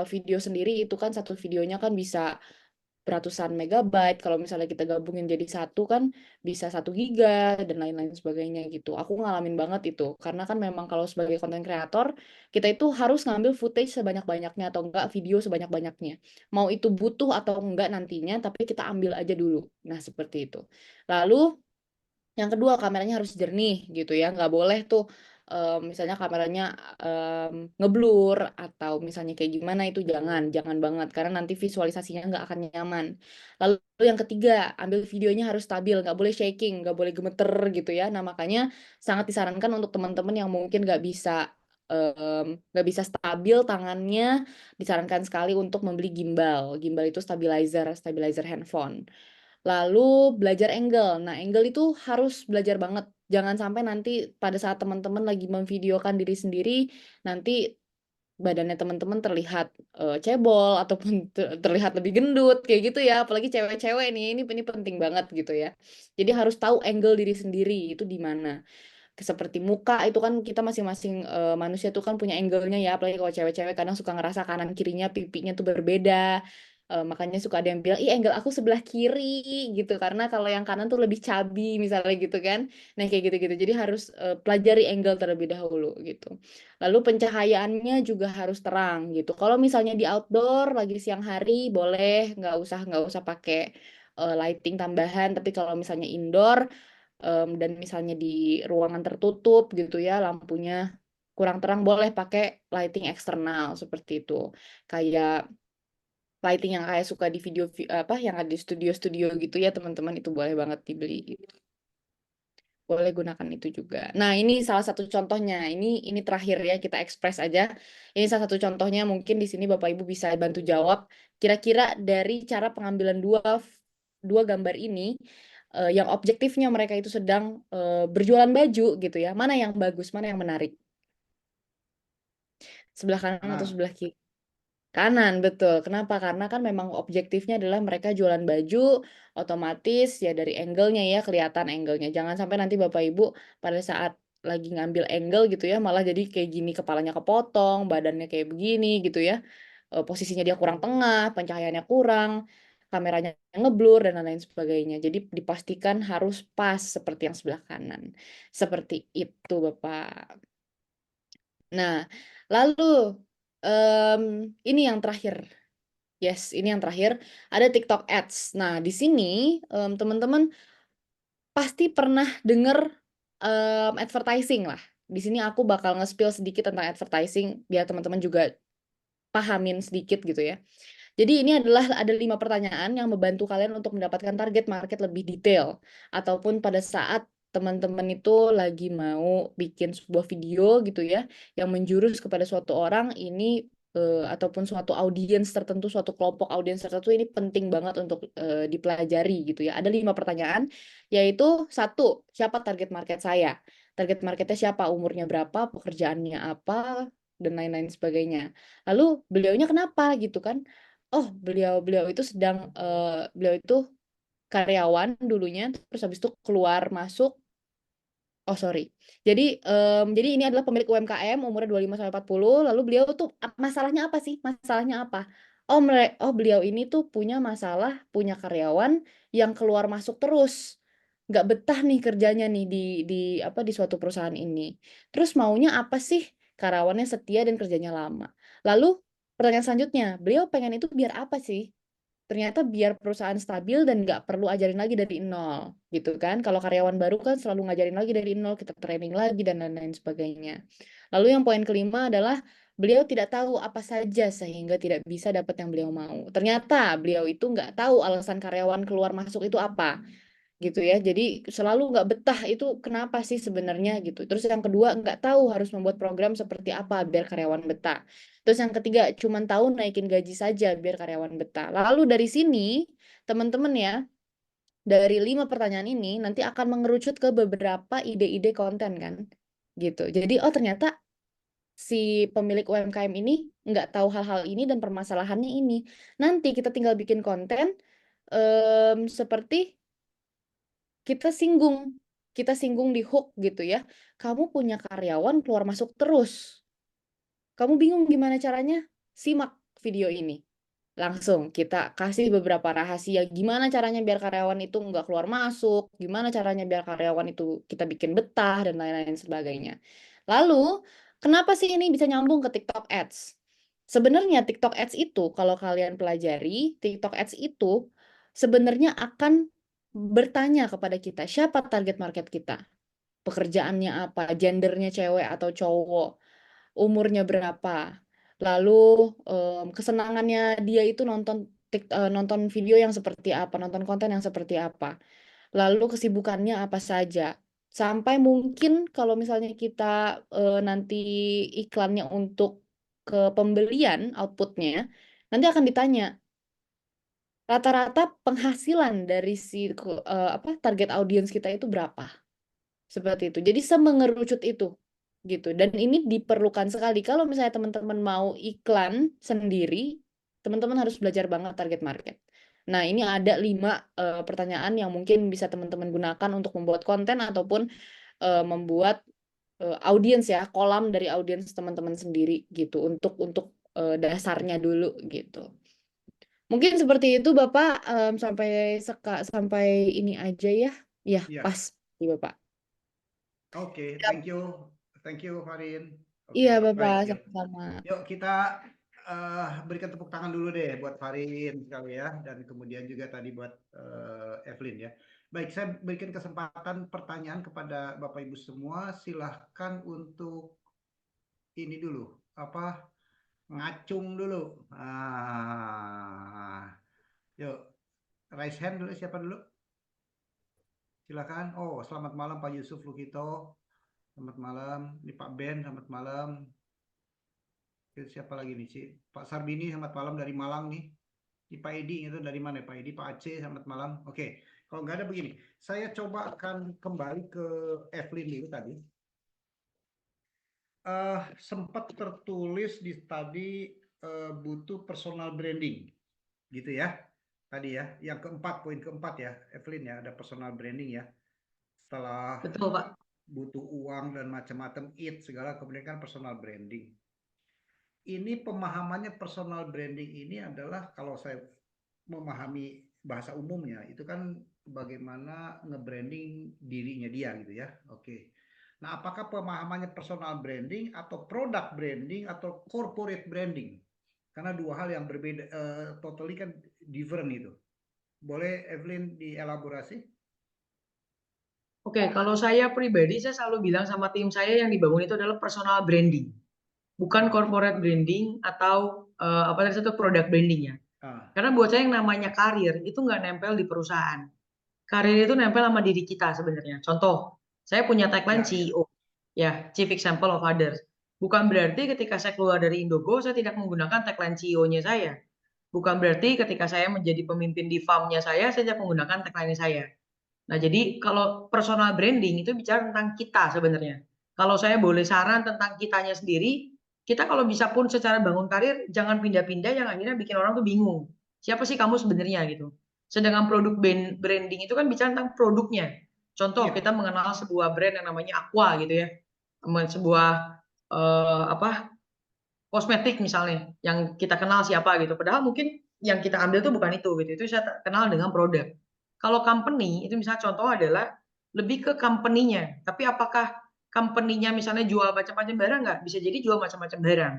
video sendiri itu kan satu videonya kan bisa beratusan megabyte. Kalau misalnya kita gabungin jadi satu kan bisa 1 giga dan lain-lain sebagainya gitu. Aku ngalamin banget itu. Karena kan memang kalau sebagai content creator, kita itu harus ngambil footage sebanyak-banyaknya atau enggak video sebanyak-banyaknya. Mau itu butuh atau enggak nantinya, tapi kita ambil aja dulu. Nah, seperti itu. Lalu yang kedua, kameranya harus jernih gitu ya. Nggak boleh tuh misalnya kameranya ngeblur atau misalnya kayak gimana itu jangan banget karena nanti visualisasinya nggak akan nyaman. Lalu yang ketiga, ambil videonya harus stabil, nggak boleh shaking, nggak boleh gemeter gitu ya. Nah makanya sangat disarankan untuk teman-teman yang mungkin nggak bisa stabil tangannya, disarankan sekali untuk membeli gimbal. Gimbal itu stabilizer handphone. Lalu belajar angle. Nah, angle itu harus belajar banget. Jangan sampai nanti pada saat teman-teman lagi memvideokan diri sendiri, nanti badannya teman-teman terlihat cebol ataupun terlihat lebih gendut kayak gitu ya. Apalagi cewek-cewek nih, ini penting banget gitu ya. Jadi harus tahu angle diri sendiri itu di mana. Seperti muka itu kan kita masing-masing manusia tuh kan punya angle-nya ya, apalagi kalau cewek-cewek kadang suka ngerasa kanan kirinya pipinya tuh berbeda. Makanya suka ada yang bilang, ih angle aku sebelah kiri gitu karena kalau yang kanan tuh lebih cabi misalnya gitu kan. Nah kayak gitu-gitu. Jadi harus pelajari angle terlebih dahulu gitu. Lalu pencahayaannya juga harus terang gitu. Kalau misalnya di outdoor lagi siang hari boleh nggak usah pakai lighting tambahan. Tapi kalau misalnya indoor dan misalnya di ruangan tertutup gitu ya lampunya kurang terang boleh pakai lighting eksternal seperti itu. Kayak lighting yang kayak suka di video apa yang ada di studio-studio gitu ya teman-teman itu boleh banget dibeli gitu. Boleh gunakan itu juga. Nah, ini salah satu contohnya. Ini terakhir ya kita ekspres aja. Ini salah satu contohnya mungkin di sini Bapak Ibu bisa bantu jawab. Kira-kira dari cara pengambilan dua gambar ini yang objektifnya mereka itu sedang berjualan baju gitu ya. Mana yang bagus, mana yang menarik? Sebelah kanan atau Kanan. sebelah kiri? Kanan, betul. Kenapa? Karena kan memang objektifnya adalah mereka jualan baju, otomatis ya dari angle-nya ya, kelihatan angle-nya. Jangan sampai nanti Bapak Ibu pada saat lagi ngambil angle gitu ya, malah jadi kayak gini kepalanya kepotong, badannya kayak begini gitu ya. Posisinya dia kurang tengah, pencahayaannya kurang. kameranya ngeblur dan lain-lain sebagainya. Jadi dipastikan harus pas seperti yang sebelah kanan. Seperti itu, Bapak. Nah, lalu ini yang terakhir. Yes, ini yang terakhir. Ada TikTok Ads. Nah, di sini teman-teman pasti pernah denger advertising lah. Di sini aku bakal nge-spill sedikit tentang advertising biar teman-teman juga pahamin sedikit gitu ya. Jadi ini adalah ada 5 pertanyaan yang membantu kalian untuk mendapatkan target market lebih detail. Ataupun pada saat teman-teman itu lagi mau bikin sebuah video gitu ya, yang menjurus kepada suatu orang ini ataupun suatu audiens tertentu, suatu kelompok audiens tertentu ini penting banget untuk dipelajari gitu ya. Ada 5 pertanyaan, yaitu 1, siapa target market saya? Target marketnya siapa? Umurnya berapa? Pekerjaannya apa? Dan lain-lain sebagainya. Lalu beliaunya kenapa gitu kan? Oh, beliau itu beliau itu karyawan dulunya, terus habis itu keluar masuk. Oh, sorry. Jadi ini adalah pemilik UMKM umurnya 25 sampai 40. Lalu beliau tuh masalahnya apa sih? Masalahnya apa? Oh, beliau ini tuh punya masalah, punya karyawan yang keluar masuk terus. Nggak betah nih kerjanya nih di suatu perusahaan ini. Terus maunya apa sih? Karyawannya setia dan kerjanya lama. Lalu pertanyaan selanjutnya, beliau pengen itu biar apa sih? Ternyata biar perusahaan stabil dan nggak perlu ajarin lagi dari nol, gitu kan. Kalau karyawan baru kan selalu ngajarin lagi dari nol, kita training lagi, dan lain-lain sebagainya. Lalu yang poin kelima adalah, beliau tidak tahu apa saja sehingga tidak bisa dapat yang beliau mau. Ternyata beliau itu nggak tahu alasan karyawan keluar masuk itu apa, gitu ya. Jadi selalu nggak betah itu kenapa sih sebenarnya gitu. Terus yang kedua, nggak tahu harus membuat program seperti apa biar karyawan betah. Terus yang ketiga, cuman tahu naikin gaji saja biar karyawan betah. Lalu dari sini, teman-teman ya, dari 5 pertanyaan ini nanti akan mengerucut ke beberapa ide-ide konten kan. Gitu. Jadi, oh ternyata si pemilik UMKM ini nggak tahu hal-hal ini dan permasalahannya ini. Nanti kita tinggal bikin konten seperti kita singgung di hook gitu ya. Kamu punya karyawan keluar masuk terus. Kamu bingung gimana caranya? Simak video ini. Langsung kita kasih beberapa rahasia gimana caranya biar karyawan itu nggak keluar masuk, gimana caranya biar karyawan itu kita bikin betah, dan lain-lain sebagainya. Lalu, kenapa sih ini bisa nyambung ke TikTok Ads? Sebenarnya TikTok Ads itu, kalau kalian pelajari, TikTok Ads itu sebenarnya akan bertanya kepada kita, siapa target market kita? Pekerjaannya apa? Gendernya cewek atau cowok? Umurnya berapa? Lalu kesenangannya dia itu nonton video yang seperti apa, nonton konten yang seperti apa. Lalu kesibukannya apa saja. Sampai mungkin kalau misalnya kita nanti iklannya untuk ke pembelian outputnya, nanti akan ditanya rata-rata penghasilan dari target audiens kita itu berapa. Seperti itu. Jadi semengerucut itu gitu. Dan ini diperlukan sekali. Kalau misalnya teman-teman mau iklan sendiri, teman-teman harus belajar banget target market. Nah, ini ada 5 pertanyaan yang mungkin bisa teman-teman gunakan untuk membuat konten ataupun membuat audiens ya, kolam dari audiens teman-teman sendiri gitu untuk dasarnya dulu gitu. Mungkin seperti itu Bapak, sampai ini aja ya. Ya, Ya, pas di Bapak. oke, Siap. thank you Farin. Iya, Oke, Bapak, baik ya. sama-sama. Yuk kita berikan tepuk tangan dulu deh buat Farin sekali ya, dan kemudian juga tadi buat Evelyn ya. Baik, saya berikan kesempatan pertanyaan kepada Bapak Ibu semua. Silahkan untuk ini dulu, ngacung dulu. Yuk, raise hand dulu, siapa dulu? Silakan. Oh, selamat malam Pak Yusuf Lukito. Selamat malam. Ini Pak Ben, selamat malam. Siapa lagi nih sih? Pak Sarbini, selamat malam dari Malang nih. Di Pak Edi itu dari mana? Pak Edi, Pak Aceh, selamat malam. Oke, kalau nggak ada begini, saya coba akan kembali ke Evelyn dulu tadi. Sempat tertulis di tadi butuh personal branding, gitu ya. Tadi ya, yang keempat, poin keempat ya, Evelyn ya, ada personal branding ya. Setelah Betul, Pak. butuh uang dan macam-macam segala, kemudian kan personal branding. Ini pemahamannya personal branding ini adalah kalau saya memahami bahasa umumnya itu kan bagaimana nge-branding dirinya dia gitu ya. Oke. Nah, apakah pemahamannya personal branding atau product branding atau corporate branding? Karena dua hal yang berbeda, totally kan different itu. Boleh Evelyn dielaborasi? Oke, kalau saya pribadi, saya selalu bilang sama tim saya yang dibangun itu adalah personal branding, bukan corporate branding atau apa tadi itu product brandingnya. Ah, Karena buat saya yang namanya karir itu nggak nempel di perusahaan. Karir itu nempel sama diri kita sebenarnya. Contoh, saya punya tagline ya, ya. CEO, ya, Chief Example of Others. Bukan berarti ketika saya keluar dari Indogo, saya tidak menggunakan tagline CEO-nya saya. Bukan berarti ketika saya menjadi pemimpin di farm-nya saya tidak menggunakan tagline saya. Nah, jadi kalau personal branding itu bicara tentang kita sebenarnya. Kalau saya boleh saran tentang kitanya sendiri, kita kalau bisa pun secara bangun karir, jangan pindah-pindah yang akhirnya bikin orang tuh bingung. Siapa sih kamu sebenarnya gitu. Sedangkan produk branding itu kan bicara tentang produknya. Contoh, Iya. kita mengenal sebuah brand yang namanya Aqua gitu ya. Sebuah apa kosmetik misalnya yang kita kenal siapa gitu. Padahal mungkin yang kita ambil tuh bukan itu gitu. Itu saya kenal dengan produk. Kalau company itu misalnya contoh adalah lebih ke company-nya. Tapi apakah company-nya misalnya jual macam-macam barang nggak? Bisa jadi jual macam-macam barang.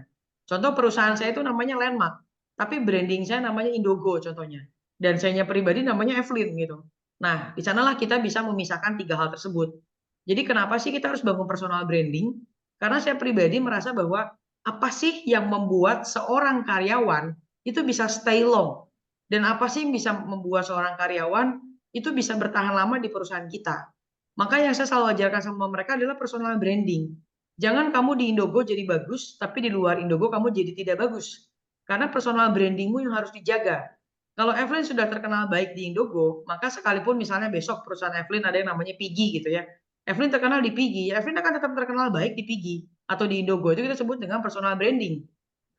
Contoh perusahaan saya itu namanya Landmark, tapi branding saya namanya Indogo contohnya. Dan saya pribadi namanya Evelyn gitu. Nah, di sanalah kita bisa memisahkan tiga hal tersebut. Jadi kenapa sih kita harus bangun personal branding? Karena saya pribadi merasa bahwa apa sih yang membuat seorang karyawan itu bisa stay long? Dan apa sih yang bisa membuat seorang karyawan itu bisa bertahan lama di perusahaan kita? Maka yang saya selalu ajarkan sama mereka adalah personal branding. Jangan kamu di Indogo jadi bagus, tapi di luar Indogo kamu jadi tidak bagus. Karena personal brandingmu yang harus dijaga. Kalau Evelyn sudah terkenal baik di Indogo, maka sekalipun misalnya besok perusahaan Evelyn ada yang namanya Piggy gitu ya. Evelyn terkenal di Piggy, Evelyn akan tetap terkenal baik di Piggy atau di Indogo. Itu kita sebut dengan personal branding.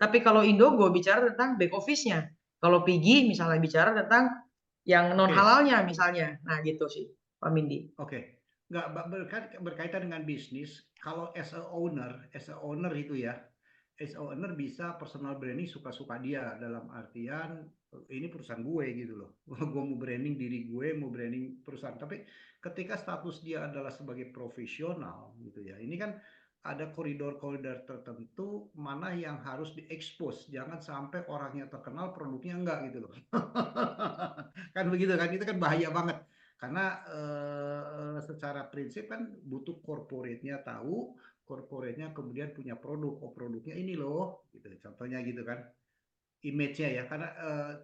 Tapi kalau Indogo bicara tentang back office-nya. Kalau Piggy misalnya bicara tentang yang non halalnya misalnya. Nah, gitu sih, Pak Mindi. Oke. Nggak berkaitan dengan bisnis. Kalau as a owner itu ya, as a owner bisa personal branding suka-suka dia, dalam artian ini perusahaan gue gitu loh. Gue mau branding diri gue, mau branding perusahaan. Tapi ketika status dia adalah sebagai profesional gitu ya, ini kan ada koridor-koridor tertentu mana yang harus diekspos. Jangan sampai orangnya terkenal, produknya enggak gitu loh. Kan begitu kan, itu kan bahaya banget. Karena secara prinsip kan butuh corporate-nya tahu, corporate-nya kemudian punya produk, oh produknya ini loh, gitu. Contohnya gitu kan, image-nya ya. Karena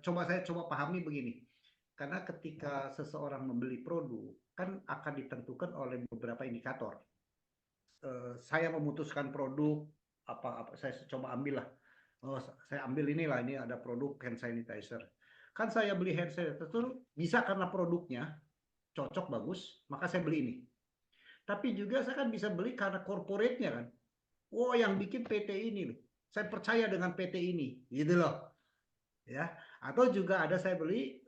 saya coba pahami begini, karena ketika seseorang membeli produk kan akan ditentukan oleh beberapa indikator. Saya memutuskan produk apa saya coba ambil lah. Oh, saya ambil inilah, ini ada produk hand sanitizer. Kan saya beli hand sanitizer itu bisa karena produknya cocok bagus, maka saya beli ini. Tapi juga saya kan bisa beli karena corporate-nya kan. Oh, yang bikin PT ini loh. Saya percaya dengan PT ini, gitu loh. Ya, atau juga ada saya beli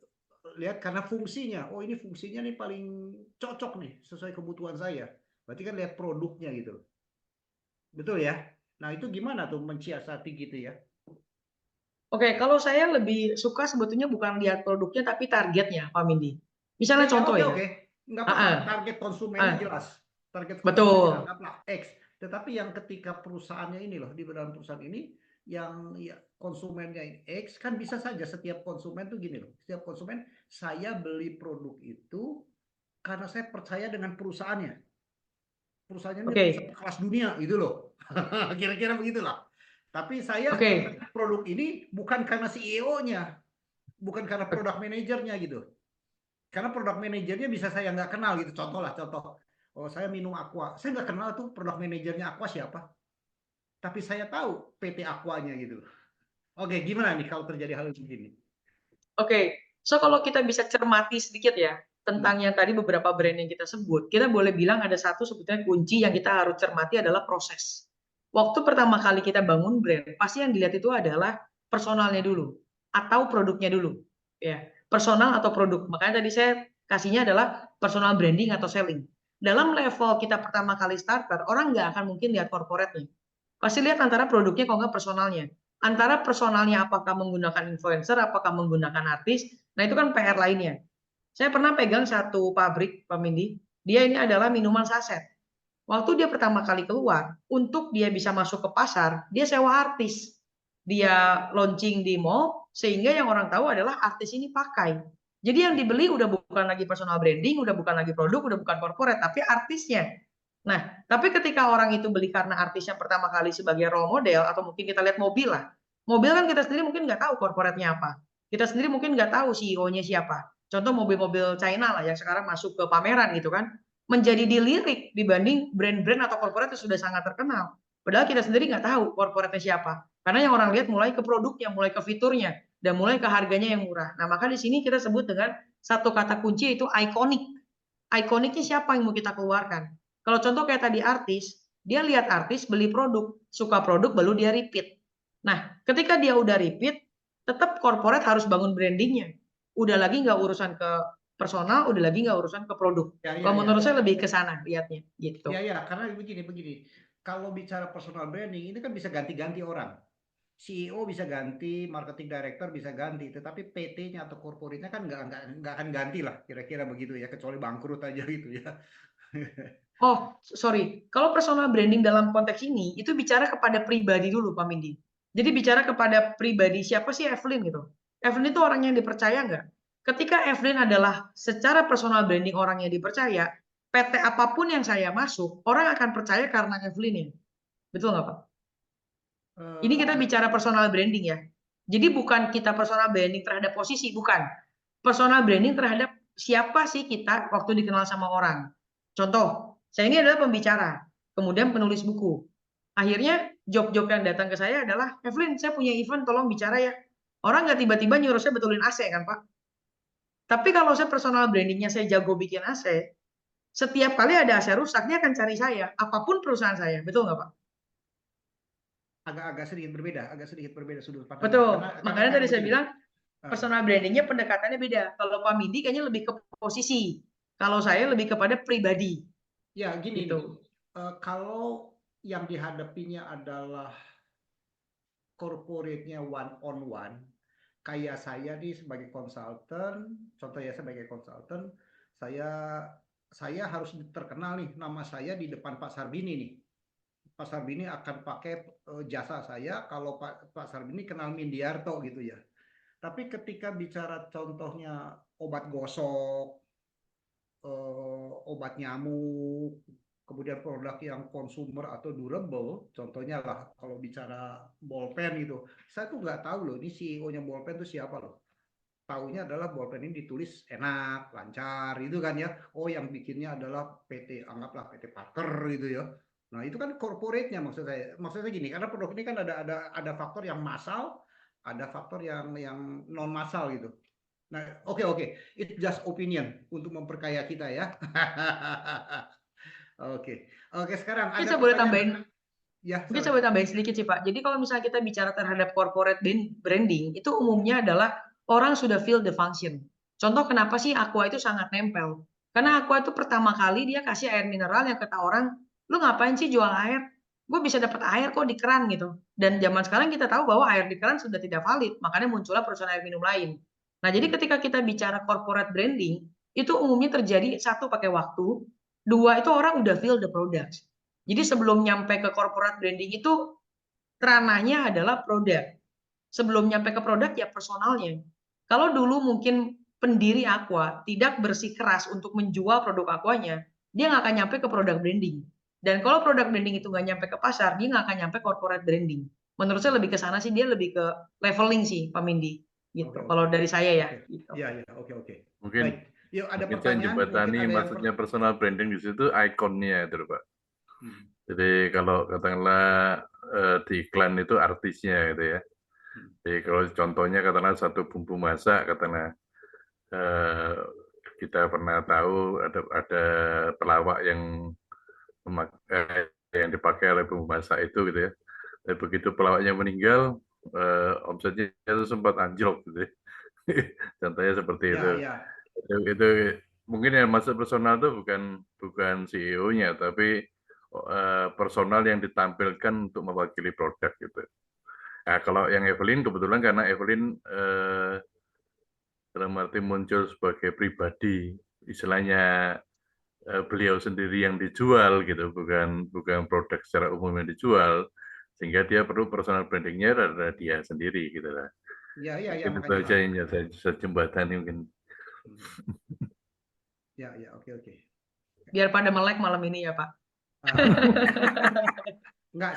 lihat karena fungsinya. Oh, ini fungsinya nih paling cocok nih sesuai kebutuhan saya. Berarti kan lihat produknya gitu. Betul ya? Nah, itu gimana tuh mensiasati gitu ya? Oke, kalau saya lebih suka sebetulnya bukan lihat produknya tapi targetnya, Pak Mindi. Misalnya Ya, contoh ya. oke. Nggak apa-apa. Ah, Target konsumennya ah, jelas. Target konsumennya betul. anggaplah X. Tetapi yang ketika perusahaannya ini loh, di dalam perusahaan ini, yang ya, konsumennya ini X, kan bisa saja setiap konsumen tuh gini loh. Setiap konsumen, saya beli produk itu karena saya percaya dengan perusahaannya. Perusahaannya ini Oke, perusahaan kelas dunia gitu loh. Kira-kira begitulah. Tapi saya oke. produk ini bukan karena CEO-nya, bukan karena product manajernya gitu. Karena produk manajernya bisa saya nggak kenal gitu. Contoh, oh saya minum Aqua, saya nggak kenal tuh produk manajernya Aqua siapa. Tapi saya tahu PT Aquanya gitu. Oke, gimana nih kalau terjadi hal begini? Oke, so kalau kita bisa cermati sedikit ya tentang yang tadi beberapa brand yang kita sebut, kita boleh bilang ada satu sebetulnya kunci yang kita harus cermati adalah proses. Waktu pertama kali kita bangun brand, pasti yang dilihat itu adalah personalnya dulu atau produknya dulu. Ya, personal atau produk. Makanya tadi saya kasihnya adalah personal branding atau selling. Dalam level kita pertama kali starter, orang nggak akan mungkin lihat corporate-nya. Pasti lihat antara produknya kalau nggak personalnya. Antara personalnya apakah menggunakan influencer, apakah menggunakan artis, Nah, itu kan PR lainnya. Saya pernah pegang satu pabrik, Pak Mindi. Dia ini adalah minuman saset. Waktu dia pertama kali keluar, untuk dia bisa masuk ke pasar, dia sewa artis. Dia launching di mall, sehingga yang orang tahu adalah artis ini pakai. Jadi yang dibeli udah bukan lagi personal branding, udah bukan lagi produk, udah bukan corporate, tapi artisnya. Nah, tapi ketika orang itu beli karena artisnya pertama kali sebagai role model, atau mungkin kita lihat mobil lah. Mobil kan kita sendiri mungkin nggak tahu corporate-nya apa. Kita sendiri mungkin nggak tahu CEO-nya siapa. Contoh mobil-mobil China lah yang sekarang masuk ke pameran gitu kan. Menjadi dilirik dibanding brand-brand atau corporate yang sudah sangat terkenal. Padahal kita sendiri nggak tahu corporate-nya siapa. Karena yang orang lihat mulai ke produknya, mulai ke fiturnya, dan mulai ke harganya yang murah. Nah, maka di sini kita sebut dengan satu kata kunci yaitu iconic. Iconicnya siapa yang mau kita keluarkan? Kalau contoh kayak tadi artis, dia lihat artis beli produk, suka produk baru dia repeat. Nah, ketika dia udah repeat, tetap corporate harus bangun brandingnya. Udah lagi nggak urusan ke personal, udah lagi nggak urusan ke produk. Ya, Kalau menurut saya lebih ke sana lihatnya, gitu. Ya, karena begini. Kalau bicara personal branding, ini kan bisa ganti-ganti orang. CEO bisa ganti, marketing director bisa ganti, tetapi PT-nya atau corporate-nya kan nggak akan ganti lah, kira-kira begitu ya, kecuali bangkrut aja gitu ya. Oh, sorry. Kalau personal branding dalam konteks ini, itu bicara kepada pribadi dulu, Pak Mindi. Jadi bicara kepada pribadi, siapa sih Evelyn gitu. Evelyn itu orang yang dipercaya nggak? Ketika Evelyn adalah secara personal branding orang yang dipercaya, PT apapun yang saya masuk, orang akan percaya karena Evelyn ya. Betul nggak, Pak? Ini kita bicara personal branding ya. Jadi bukan kita personal branding terhadap posisi, bukan. Personal branding terhadap siapa sih kita waktu dikenal sama orang. Contoh, saya ini adalah pembicara, kemudian penulis buku. Akhirnya job-job yang datang ke saya adalah, Evelyn, saya punya event, tolong bicara ya. Orang nggak tiba-tiba nyuruh saya betulin AC kan, Pak? Tapi kalau saya personal brandingnya saya jago bikin AC, setiap kali ada AC rusak, dia akan cari saya, apapun perusahaan saya. Betul nggak, Pak? Agak sedikit berbeda sudut pandang. Betul. Makanya tadi saya begini. bilang, personal brandingnya pendekatannya beda. Kalau Pak Mindi kayaknya lebih ke posisi. Kalau saya lebih kepada pribadi. Ya, gini. Gitu. Kalau yang dihadapinya adalah corporate-nya one on one, kayak saya nih sebagai konsultan, contohnya sebagai konsultan, saya harus terkenal nih nama saya di depan Pak Sarbini nih. Pak Sarbini akan pakai jasa saya kalau Pak Sarbini kenal Mindiarto gitu ya. Tapi ketika bicara contohnya obat gosok, obat nyamuk, kemudian produk yang consumer atau durable, contohnya lah kalau bicara bolpen gitu, saya tuh nggak tahu loh ini CEO-nya bolpen itu siapa loh. Taunya adalah bolpen ini ditulis enak, lancar gitu kan ya. Oh, yang bikinnya adalah PT, anggaplah PT Parker gitu ya. Nah, itu kan corporate-nya maksud saya. Maksudnya gini, karena produk ini kan ada faktor yang massal, ada faktor yang non massal gitu. Nah, oke. It's just opinion untuk memperkaya kita ya. Oke, sekarang Mungkin ada saya boleh pertanyaan. tambahin. Ya, Mungkin saya boleh tambahin sedikit sih, Pak. Jadi kalau misalnya kita bicara terhadap corporate branding, itu umumnya adalah orang sudah feel the function. Contoh kenapa sih Aqua itu sangat nempel? Karena Aqua itu pertama kali dia kasih air mineral yang kata orang, lu ngapain sih jual air? Gue bisa dapat air kok di keran gitu. Dan zaman sekarang kita tahu bahwa air di keran sudah tidak valid, makanya muncullah perusahaan air minum lain. Nah, jadi ketika kita bicara corporate branding, itu umumnya terjadi satu pakai waktu, dua itu orang udah feel the product. Jadi sebelum nyampe ke corporate branding itu ranahnya adalah produk. Sebelum nyampe ke produk ya personalnya. Kalau dulu mungkin pendiri Aqua tidak bersikeras untuk menjual produk Aquanya, dia nggak akan nyampe ke produk branding. Dan kalau produk branding itu nggak nyampe ke pasar, dia nggak akan nyampe corporate branding. Menurut saya lebih ke sana sih, dia lebih ke leveling sih, Pak Mindi. Gitu. Oke. Kalau dari saya ya. Gitu. Iya, oke. Mungkin Baik. Yuk, ada mungkin saya pertanyaan. jembatani Mungkin ada maksudnya personal branding di situ ikonnya itu, Pak. Hmm. Jadi kalau katakanlah di iklan itu artisnya gitu ya. Jadi kalau contohnya katakanlah satu bumbu masak, katakanlah kita pernah tahu ada pelawak yang dipakai oleh bumbu masak itu gitu ya. Dan begitu pelawaknya meninggal, omsetnya itu sempat anjlok gitu ya. Contohnya seperti itu. Ya. Itu mungkin yang masuk personal itu bukan CEO-nya, tapi personal yang ditampilkan untuk mewakili produk gitu. Nah, kalau yang Evelyn kebetulan karena Evelyn dalam arti muncul sebagai pribadi, istilahnya beliau sendiri yang dijual gitu, bukan produk secara umum yang dijual, sehingga dia perlu personal branding-nya adalah dia sendiri gitu lah. Ya, ya, ya, Mungkin itu makanya aja lah. yang saya bisa jembatani mungkin. Ya, ya, oke, oke. Biar pada melek malam ini ya Pak. Enggak,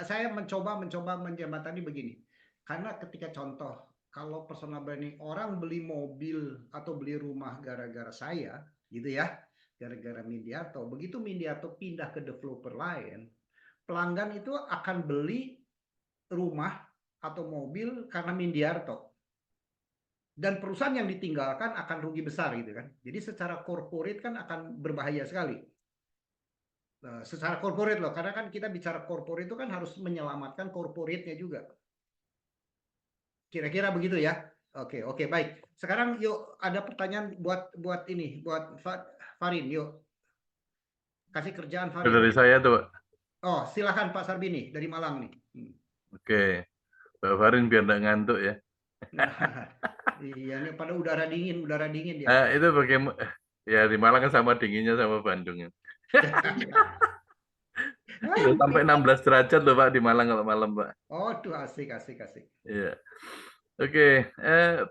saya mencoba menjembatani begini. Karena ketika contoh, kalau personal branding orang beli mobil atau beli rumah gara-gara saya, gitu ya, gara-gara Mindiarto. Begitu Mindiarto pindah ke developer lain, pelanggan itu akan beli rumah atau mobil karena Mindiarto. Dan perusahaan yang ditinggalkan akan rugi besar gitu kan. Jadi secara corporate kan akan berbahaya sekali. Secara corporate loh, karena kan kita bicara corporate itu kan harus menyelamatkan corporate-nya juga. Kira-kira begitu ya. Oke, oke, baik. Sekarang yuk ada pertanyaan buat Farin, yuk. Kasih kerjaan Itu Farin. dari saya tuh, Pak. Oh, silakan Pak Sarbini dari Malang nih. Oke, Pak Farin biar nggak ngantuk ya. Iya, ini pada udara dingin ya. Itu bagaimana? Ya di Malang kan sama dinginnya sama Bandung ya. Udah sampai 16 derajat loh Pak di Malang kalau malam Pak. Oh, tuh asik. Iya. Oke,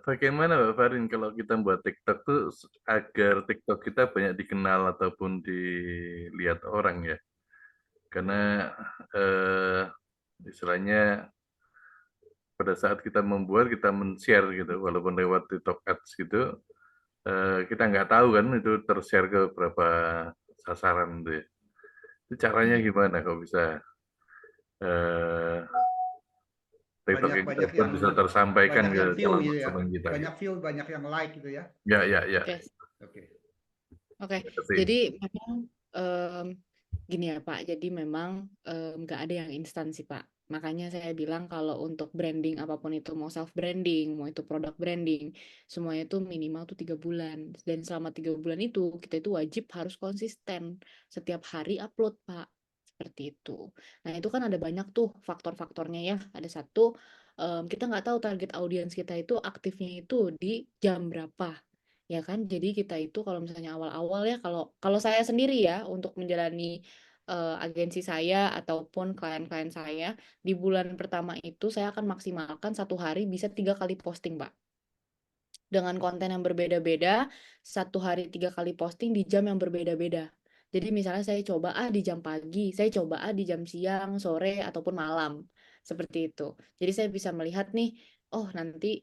bagaimana Pak Farin kalau kita buat TikTok tuh agar TikTok kita banyak dikenal ataupun dilihat orang ya? Karena istilahnya pada saat kita membuat, kita men-share gitu, walaupun lewat TikTok Ads gitu, kita nggak tahu kan itu ter-share ke berapa sasaran gitu ya. Itu caranya gimana kalau bisa TikTok yang kita buat bisa tersampaikan banyak ke yang view calon gitu ya. konsumen kita. Banyak view, banyak yang like gitu ya. Ya. Oke. Oke. Jadi memang gini ya Pak, jadi memang nggak ada yang instan sih Pak. Makanya saya bilang kalau untuk branding apapun itu, mau self branding, mau itu produk branding, semuanya itu minimal tuh 3 bulan. Dan selama 3 bulan itu kita itu wajib harus konsisten setiap hari upload Pak. Seperti itu. Nah itu kan ada banyak tuh faktor-faktornya ya. Ada satu, kita nggak tahu target audiens kita itu aktifnya itu di jam berapa. Ya kan, jadi kita itu kalau misalnya awal-awal ya, kalau saya sendiri ya untuk menjalani agensi saya ataupun klien-klien saya di bulan pertama itu saya akan maksimalkan 1 hari bisa 3 kali posting, Pak. Dengan konten yang berbeda-beda, 1 hari 3 kali posting di jam yang berbeda-beda. Jadi misalnya saya coba di jam pagi, saya coba di jam siang, sore ataupun malam. Seperti itu. Jadi saya bisa melihat nih, oh nanti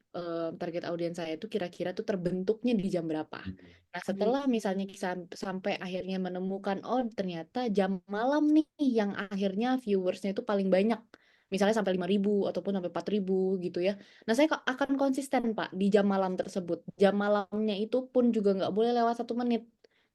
target audiens saya itu kira-kira tuh terbentuknya di jam berapa. Nah setelah misalnya sampai akhirnya menemukan, oh ternyata jam malam nih yang akhirnya viewersnya itu paling banyak. Misalnya sampai 5.000 ataupun sampai 4.000 gitu ya. Nah saya akan konsisten Pak di jam malam tersebut. Jam malamnya itu pun juga nggak boleh lewat 1 menit.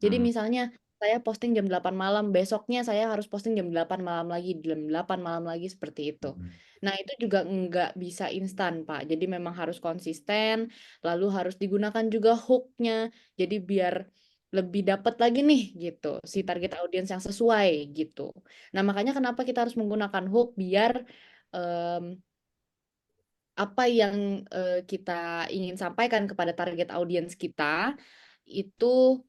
Jadi misalnya saya posting jam 8 malam, besoknya saya harus posting jam 8 malam lagi, jam 8 malam lagi seperti itu. Nah, itu juga nggak bisa instan, Pak. Jadi memang harus konsisten, lalu harus digunakan juga hook-nya. Jadi biar lebih dapat lagi nih gitu, si target audiens yang sesuai gitu. Nah, makanya kenapa kita harus menggunakan hook biar apa yang kita ingin sampaikan kepada target audiens kita itu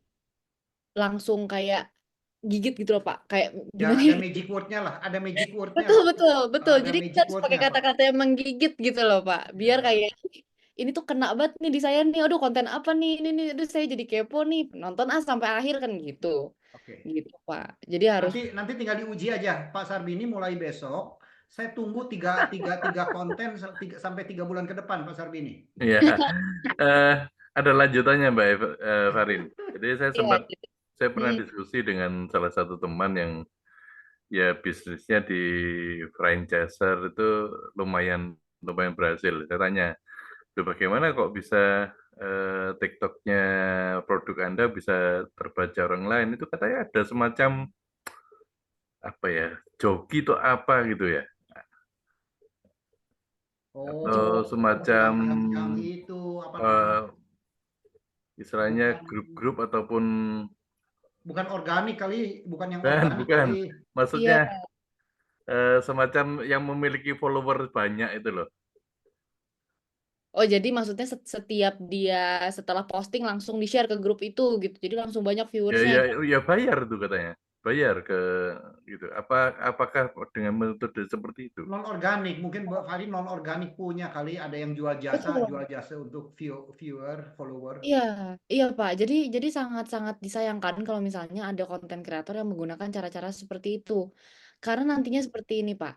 langsung kayak gigit gitu loh Pak, kayak Ya, gimana ada ya? magic word-nya lah, ada magic word-nya. Betul. Ada Jadi kita magic harus pakai word-nya, Pak. kata-kata yang menggigit gitu loh Pak, biar Ya. kayak ini tuh kena banget nih di saya nih, aduh konten apa nih, ini nih, aduh saya jadi kepo nih, nonton sampai akhir kan gitu, Oke. gitu Pak. Jadi harus Nanti tinggal diuji aja, Pak Sarbini mulai besok. Saya tunggu tiga konten sampai 3 bulan ke depan, Pak Sarbini. Iya. Ada lanjutannya Mbak Farin. Jadi saya pernah diskusi dengan salah satu teman yang ya bisnisnya di franchiser itu lumayan berhasil. Saya tanya, bagaimana kok bisa TikTok-nya produk Anda bisa terbaca orang lain? Itu katanya ada semacam apa ya, joki atau apa gitu ya? Atau semacam yang itu apa namanya? Istilahnya grup-grup ataupun bukan organik kali, bukan yang organik bukan. kali. Maksudnya semacam yang memiliki follower banyak itu loh. Oh, jadi maksudnya setiap dia setelah posting langsung di-share ke grup itu gitu. Jadi langsung banyak Ya, viewersnya ya, gitu. ya bayar tuh katanya. Bayar ke gitu. Apakah dengan metode seperti itu? Non organik, mungkin Mbak Fari non organik punya kali, ada yang jual Betul. jasa untuk viewer, follower. Iya, iya Pak. Jadi sangat-sangat disayangkan kalau misalnya ada konten kreator yang menggunakan cara-cara seperti itu. Karena nantinya seperti ini Pak.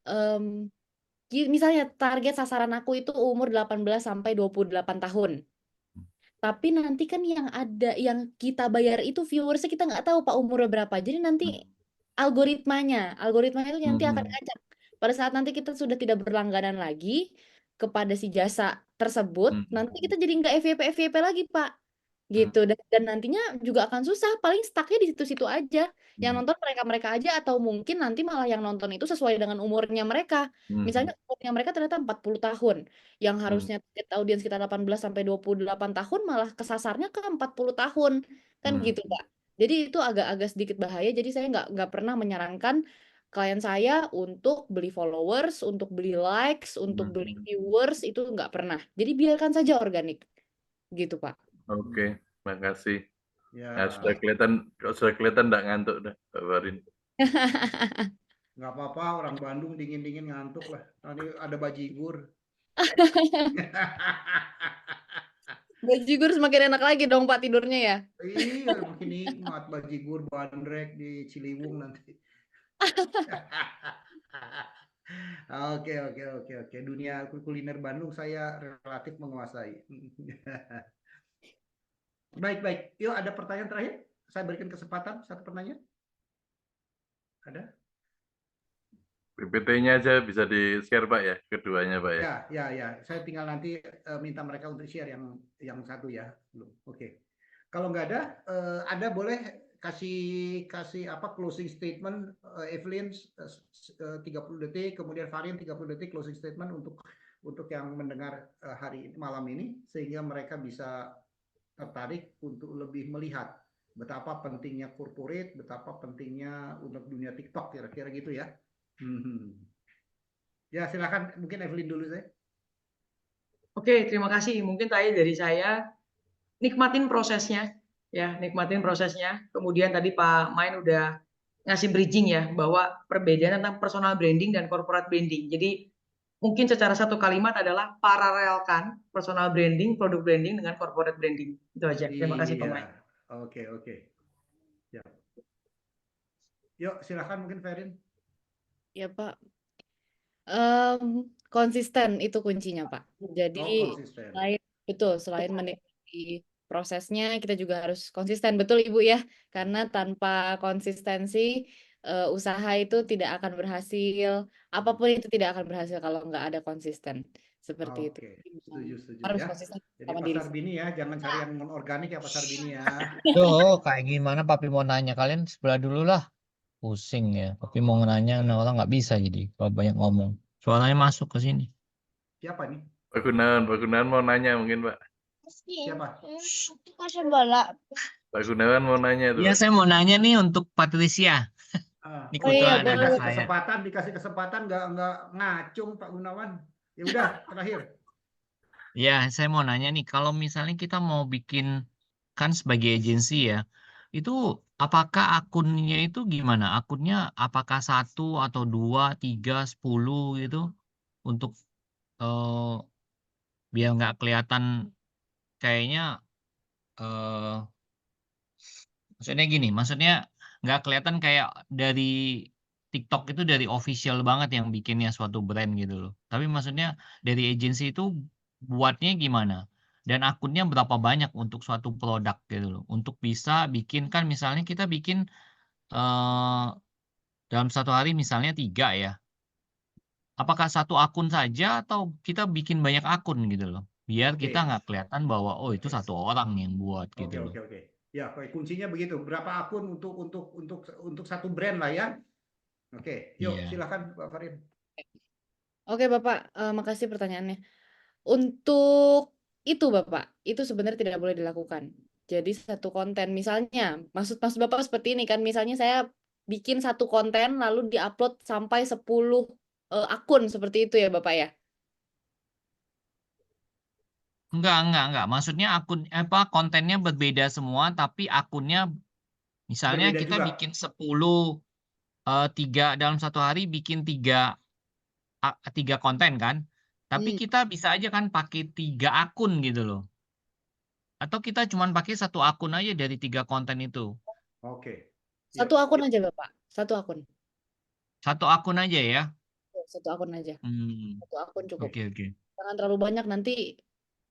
Em, misalnya target sasaran aku itu umur 18 sampai 28 tahun. Tapi nanti kan yang ada yang kita bayar itu viewersnya kita nggak tahu Pak umurnya berapa. Jadi nanti algoritmanya itu nanti akan Hmm. ngacak. Pada saat nanti kita sudah tidak berlangganan lagi kepada si jasa tersebut, nanti kita jadi nggak FYP lagi Pak. Gitu. Dan nantinya juga akan susah. Paling stucknya di situ-situ aja. Yang nonton mereka-mereka aja atau mungkin nanti malah yang nonton itu sesuai dengan umurnya mereka. Misalnya umurnya mereka ternyata 40 tahun. Yang harusnya target audiens kita 18 sampai 28 tahun malah kesasarnya ke 40 tahun. Kan gitu, Pak. Jadi itu agak-agak sedikit bahaya. Jadi saya nggak pernah menyarankan klien saya untuk beli followers, untuk beli likes, untuk beli viewers, itu nggak pernah. Jadi biarkan saja organik. Gitu, Pak. Oke, makasih. Ya, Nah, sudah kelihatan nggak ngantuk dah, Pak Farin. nggak apa-apa, orang Bandung dingin-dingin ngantuk lah. Tadi ada bajigur. Bajigur semakin enak lagi dong Pak tidurnya ya. Iya, makin nikmat bajigur bandrek di Ciliwung nanti. Oke. Dunia kuliner Bandung saya relatif menguasai. Baik. Yuk, ada pertanyaan terakhir. Saya berikan kesempatan satu pertanyaan. Ada? PPT-nya aja bisa di-share Pak ya, keduanya Pak ya. Ya. Saya tinggal nanti minta mereka untuk share yang satu ya. Belum. Oke. Kalau nggak ada boleh kasih apa closing statement, Evelyn 30 detik, kemudian Farin 30 detik closing statement untuk yang mendengar malam ini, sehingga mereka bisa tertarik untuk lebih melihat betapa pentingnya corporate, betapa pentingnya untuk dunia TikTok, kira-kira gitu ya. Ya, silakan, mungkin Evelyn dulu saya. Oke, terima kasih. Mungkin tadi dari saya, nikmatin prosesnya, ya, nikmatin prosesnya. Kemudian tadi Pak Main udah ngasih bridging ya, bahwa perbedaan tentang personal branding dan corporate branding. Jadi mungkin secara satu kalimat adalah paralelkan personal branding, produk branding dengan corporate branding. Itu aja. Terima kasih Pak Main. Oke. Ya. Yuk, silakan mungkin Ferin. Ya Pak. Konsisten itu kuncinya Pak. Jadi Konsisten. selain menikmati prosesnya, kita juga harus konsisten. Betul Ibu ya, karena tanpa konsistensi usaha itu tidak akan berhasil. Apapun itu tidak akan berhasil kalau nggak ada konsisten. Seperti itu. Setuju Harus ya. konsisten Jadi sama diri Pasar Bini ya, jangan cari yang non organik ya Pasar Bini ya. Tuh, kayak gimana Papi mau nanya? Kalian sebelah dulu lah. Pusing ya. Papi mau nanya, orang nggak bisa jadi kalau banyak ngomong. Suaranya masuk ke sini. Siapa nih? Pak Gunawan mau nanya mungkin Pak. Siapa? Pak Gunawan mau nanya itu. Iya, Pak. saya mau nanya nih untuk Patricia. Ini kebetulan boleh. anak saya. Dikasih kesempatan nggak ngacung Pak Gunawan. Ya udah, terakhir. Ya, saya mau nanya nih, kalau misalnya kita mau bikin, kan sebagai agensi ya, itu apakah akunnya itu gimana? Akunnya apakah 1 atau 2, 3, 10 gitu? Untuk biar nggak kelihatan kayaknya, maksudnya nggak kelihatan kayak dari TikTok itu dari official banget yang bikinnya suatu brand gitu loh. Tapi maksudnya dari agensi itu buatnya gimana? Dan akunnya berapa banyak untuk suatu produk gitu loh. Untuk bisa bikin, kan misalnya kita bikin dalam satu hari misalnya 3 ya. Apakah satu akun saja atau kita bikin banyak akun gitu loh. Biar kita nggak kelihatan bahwa itu satu orang yang buat gitu loh. Oke. Ya, kuncinya begitu. Berapa akun untuk satu brand lah ya. Oke, yuk Iya. silakan Pak Farin. Oke Bapak, makasih pertanyaannya. Untuk itu Bapak, itu sebenarnya tidak boleh dilakukan. Jadi satu konten misalnya, maksud Bapak seperti ini kan, misalnya saya bikin satu konten lalu diupload sampai 10 akun seperti itu ya Bapak ya. Enggak. Maksudnya kontennya berbeda semua, tapi akunnya misalnya Berbeda kita juga. bikin 10, 3 dalam satu hari bikin 3 konten kan. Tapi Hmm. kita bisa aja kan pakai 3 akun gitu loh. Atau kita cuman pakai 1 akun aja dari 3 konten itu. Oke. Ya. Satu akun aja Bapak. Satu akun. 1 akun aja ya. Satu akun aja. Hmm, Satu akun cukup. oke. Jangan terlalu banyak nanti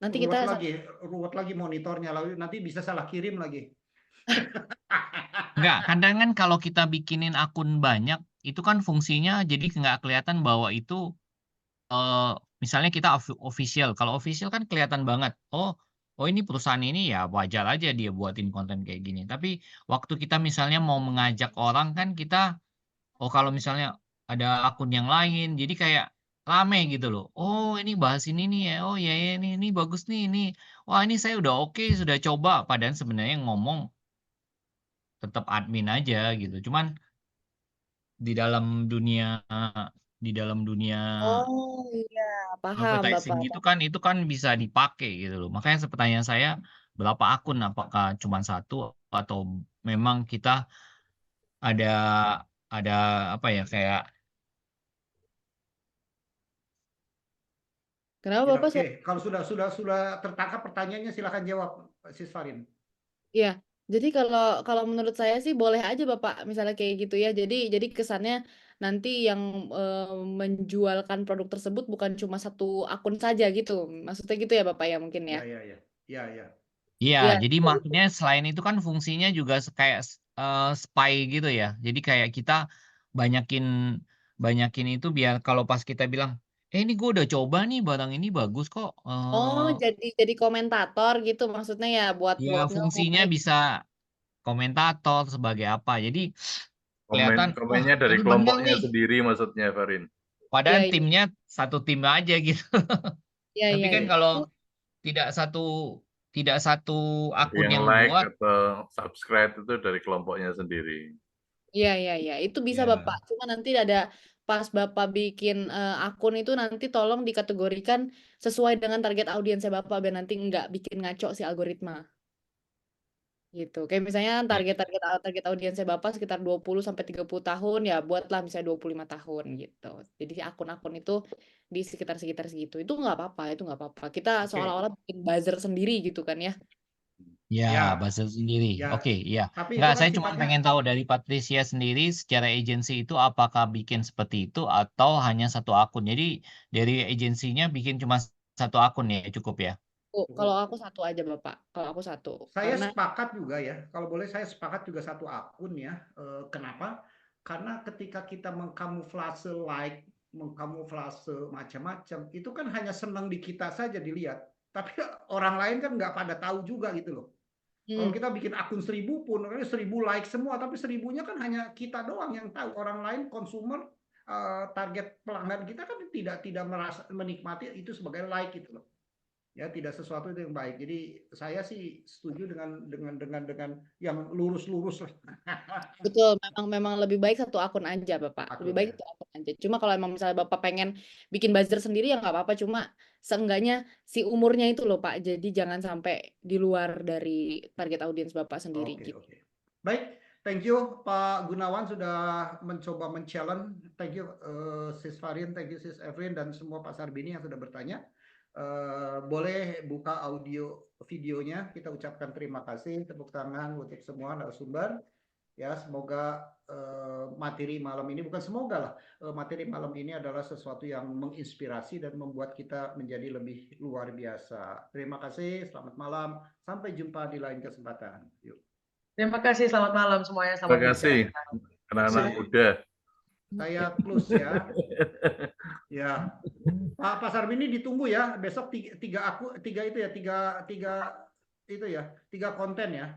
kita Ruwet lagi monitornya, lalu nanti bisa salah kirim lagi. Enggak, kadang kan kalau kita bikinin akun banyak, itu kan fungsinya jadi nggak kelihatan bahwa itu misalnya kita official. Kalau official kan kelihatan banget. Oh ini perusahaan ini ya wajar aja dia buatin konten kayak gini. Tapi waktu kita misalnya mau mengajak orang kan kita, kalau misalnya ada akun yang lain, jadi kayak rame gitu loh. Oh ini bahas ini nih ya. Oh ya ini bagus nih ini. Wah ini saya udah oke, sudah coba. Padahal sebenarnya ngomong tetap admin aja gitu. Cuman di dalam dunia Oh iya, paham advertising Bapak. gitu kan itu kan bisa dipakai gitu loh. Makanya pertanyaan saya berapa akun? Apakah cuma 1 atau memang kita ada apa ya kayak Kenapa Ya, Bapak? oke. Kalau sudah tertangkap pertanyaannya, silakan jawab, Sis Farin. Iya, jadi kalau menurut saya sih boleh aja Bapak misalnya kayak gitu ya. Jadi kesannya nanti yang menjualkan produk tersebut bukan cuma satu akun saja gitu. Maksudnya gitu ya Bapak ya mungkin ya. Ya. iya, Iya, jadi maksudnya selain itu kan fungsinya juga kayak spy gitu ya. Jadi kayak kita banyakin itu biar kalau pas kita bilang, ini gue udah coba nih barang ini bagus kok. oh jadi komentator gitu maksudnya ya buat Ya fungsinya nge-like. bisa komentator sebagai apa. Jadi kelihatan, wah Komennya dari ini bener kelompoknya nih. sendiri maksudnya, Farin. Iya, Padahal iya, timnya satu tim aja gitu. iya, Tapi iya, kan iya. Oke. kalau Itu tidak satu akun Yang yang like buat, atau subscribe itu dari kelompoknya sendiri. iya, itu bisa ya Bapak. Cuma nanti ada pas Bapak bikin akun itu nanti tolong dikategorikan sesuai dengan target audiensnya Bapak biar nanti nggak bikin ngaco si algoritma. Gitu. Kayak misalnya ya. target audiensnya Bapak sekitar 20 sampai 30 tahun ya buatlah misalnya 25 tahun gitu. Jadi akun-akun itu di sekitar segitu. Itu nggak apa-apa. Kita Oke. seolah-olah bikin buzzer sendiri gitu kan ya. Ya, Ya. buzzer sendiri. Ya. Oke, ya. Tapi itu Enggak, kan saya cuma sifatnya. pengen tahu dari Patricia sendiri secara agensi itu apakah bikin seperti itu atau hanya satu akun. Jadi dari agensinya bikin cuma satu akun ya, cukup ya. Kalau aku satu aja Bapak. Kalau aku satu. Saya Karena sepakat juga ya. Kalau boleh saya sepakat juga satu akun ya. Kenapa? Karena ketika kita mengkamuflase like, mengkamuflase macam-macam, itu kan hanya senang di kita saja dilihat. Tapi orang lain kan nggak pada tahu juga gitu loh. Kalau kita bikin akun 1000 pun, 1000 like semua, tapi 1000-nya kan hanya kita doang yang tahu. Orang lain, konsumer, target pelanggan kita kan tidak merasa menikmati itu sebagai like gitu loh. Ya, tidak sesuatu itu yang baik. Jadi saya sih setuju dengan yang lurus-lurus lah. betul, memang lebih baik satu akun aja Bapak. Lebih Akun baik ya. satu akun aja. Cuma kalau emang misalnya Bapak pengen bikin buzzer sendiri ya nggak apa-apa. Cuma seenggaknya si umurnya itu loh Pak. Jadi jangan sampai di luar dari target audiens Bapak sendiri gitu. Oke. Baik, thank you Pak Gunawan sudah mencoba men-challenge. Thank you Sis Farin, thank you Sis Evelyn dan semua Pak Sarbini yang sudah bertanya. Boleh buka audio videonya. Kita ucapkan terima kasih, tepuk tangan untuk semua narasumber. Ya, semoga materi malam ini materi malam ini adalah sesuatu yang menginspirasi dan membuat kita menjadi lebih luar biasa. Terima kasih, selamat malam, sampai jumpa di lain kesempatan. Yuk. Terima kasih, selamat malam semuanya. Terima kasih, anak-anak muda. Saya close ya. Ya, Pak Sarbini ditunggu ya. Besok tiga konten ya.